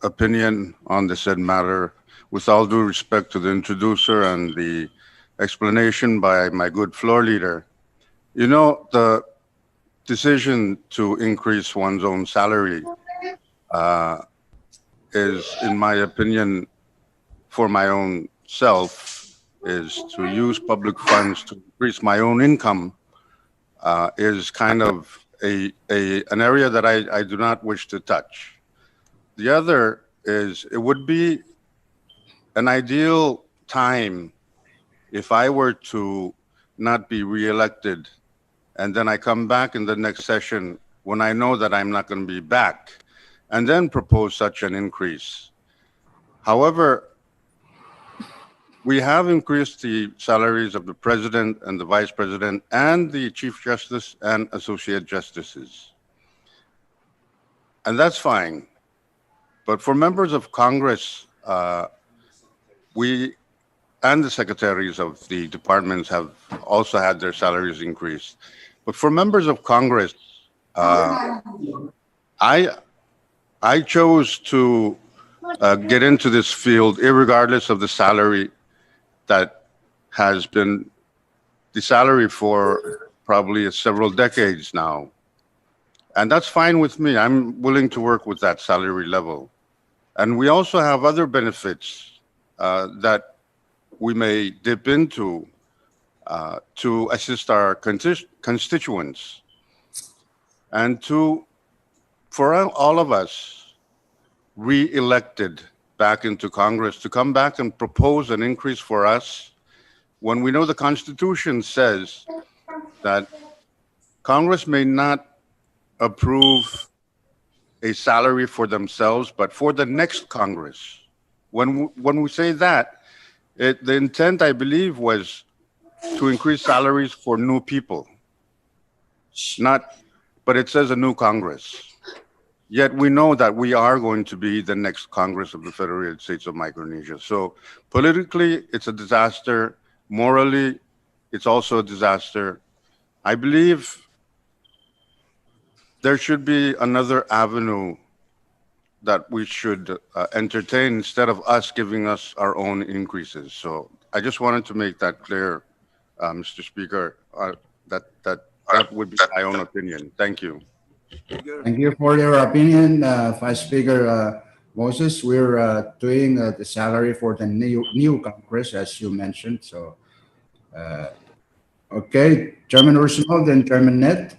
J: opinion on the said matter with all due respect to the introducer and the explanation by my good floor leader, you know, the decision to increase one's own salary is, in my opinion, for my own self, is to use public funds to increase my own income, is kind of an area that I do not wish to touch. The other is, it would be an ideal time if I were to not be reelected, and then I come back in the next session when I know that I'm not going to be back, and then propose such an increase. However, we have increased the salaries of the president and the vice president and the chief justice and associate justices. And that's fine. But for members of Congress, we and the secretaries of the departments have also had their salaries increased. But for members of Congress, I chose to get into this field irregardless of the salary that has been the salary for probably several decades now. And that's fine with me. I'm willing to work with that salary level. And we also have other benefits that we may dip into to assist our constituents and for all of us re-elected back into Congress to come back and propose an increase for us when we know the Constitution says that Congress may not approve a salary for themselves, but for the next Congress. When we say that, the intent, I believe, was to increase salaries for new people, but it says a new Congress. Yet we know that we are going to be the next Congress of the Federated States of Micronesia. So politically, it's a disaster. Morally, it's also a disaster. I believe there should be another avenue that we should entertain instead of us giving us our own increases. So I just wanted to make that clear, Mr. Speaker, that would be my own opinion. Thank you.
A: Thank you for your opinion, Vice Speaker Moses. We're doing the salary for the new Congress, as you mentioned. So, okay, Chairman Ursula, then Chairman Ned.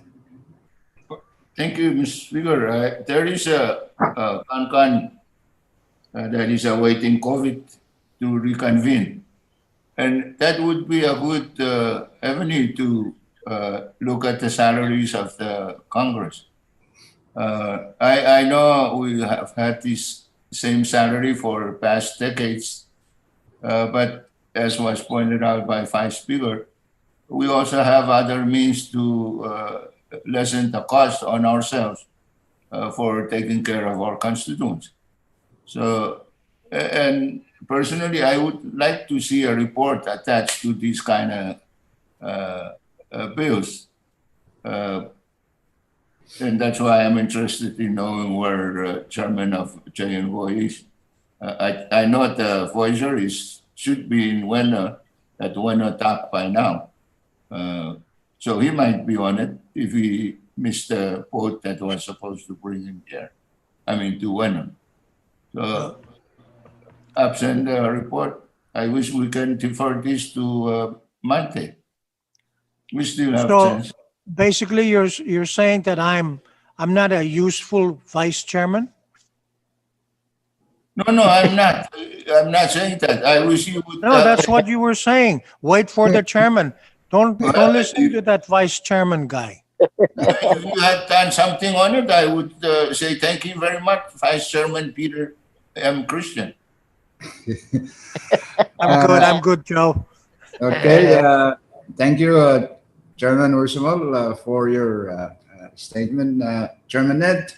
G: Thank you, Mr. Speaker. There is a CONCON that is awaiting COVID to reconvene. And that would be a good avenue to look at the salaries of the Congress. I know we have had this same salary for past decades, but as was pointed out by Vice Speaker, we also have other means to lessen the cost on ourselves for taking care of our constituents. So, and personally, I would like to see a report attached to these kind of bills. And that's why I'm interested in knowing where Chairman of JNVOY is. I know the Voyager should be in Wena, at Wena Top by now. So he might be on it if he missed the boat that was supposed to bring him here. I mean, to Wena. So, absent the report, I wish we can defer this to Monday. We still have chance.
F: Basically, you're saying that I'm not a useful vice chairman?
G: No, I'm not. I'm not saying that. I wish you would.
F: No, that's what you were saying. Wait for the chairman. Don't listen to that vice chairman guy.
G: If you had done something on it, I would say thank you very much, Vice Chairman Peter M. Christian.
F: I'm good, Joe.
A: Okay, thank you, Chairman Ursumal, for your statement. Chairman Ned.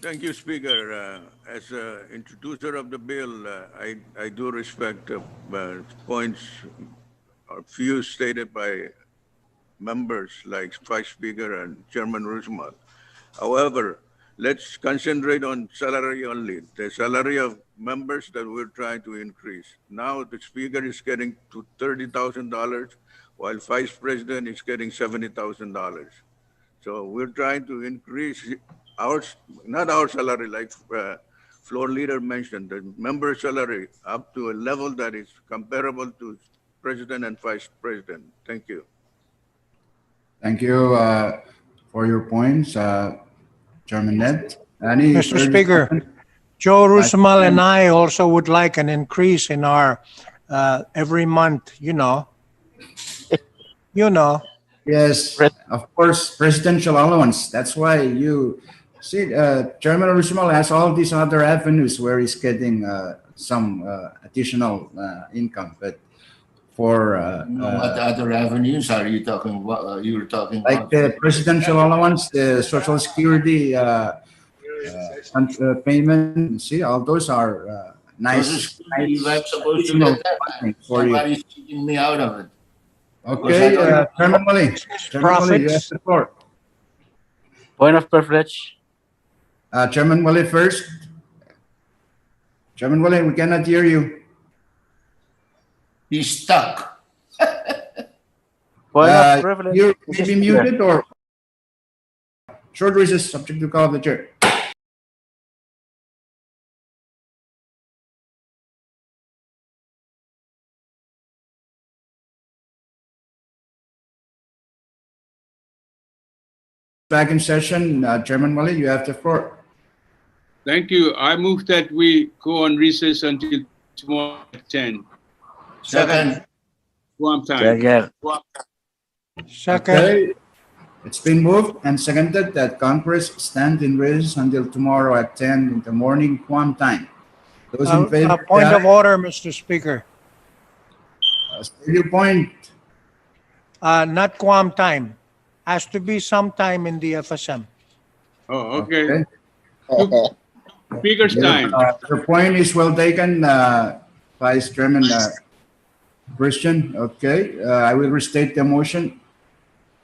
K: Thank you, Speaker. As introducer of the bill, I do respect points or views stated by members like Vice Speaker and Chairman Rusmal. However, let's concentrate on salary only, the salary of members that we're trying to increase. Now the speaker is getting to $30,000, while vice president is getting $70,000. So we're trying to increase our, not our salary, like floor leader mentioned, the member salary up to a level that is comparable to president and vice president. Thank you.
A: Thank you for your points, Chairman Ned. Any
F: Mr.
A: further
F: Speaker,
A: comment?
F: Joe Rusamal and I also would like an increase in our every month, you know.
A: Yes, of course, presidential allowance. That's why you see, Chairman Rusamal has all these other avenues where he's getting some additional income. But for
G: What other avenues are you talking about? You're talking
A: like
G: about
A: the presidential allowance, the Social Security payment. See, all those are nice.
G: I'm supposed to get that.
A: For you.
G: Somebody's cheating me out of it.
A: Okay, Chairman Mali. Chairman Mali, you have the floor.
D: Point of privilege.
A: Chairman Mali first. Chairman Mali, we cannot hear you.
G: He's stuck.
D: Point of privilege.
A: You
D: Mr.
A: may be
D: Speaker.
A: muted or short recess subject to call of the chair. Back in session, Chairman Mali, you have the floor.
C: Thank you. I move that we go on recess until tomorrow at 10.
G: Second.
C: Guam time.
D: Second.
F: Second,
A: Okay. It's been moved and seconded that Congress stand in recess until tomorrow at 10 in the morning, Guam time. Those in favor,
F: a point
A: say
F: of order, Mr. Speaker.
A: aye. State your point.
F: Not Guam time. Has to be sometime in the FSM.
C: Oh, okay. Speaker's time.
A: Your point is well taken, Vice Chairman Christian. Okay, I will restate the motion.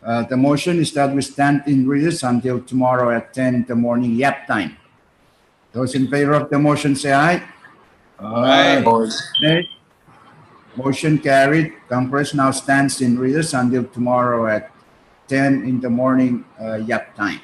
A: The motion is that we stand in recess until tomorrow at 10 in the morning, YAP time. Those in favor of the motion say aye.
C: Aye.
A: Nay. Motion carried. Congress now stands in recess until tomorrow at 10 in the morning, YAP time.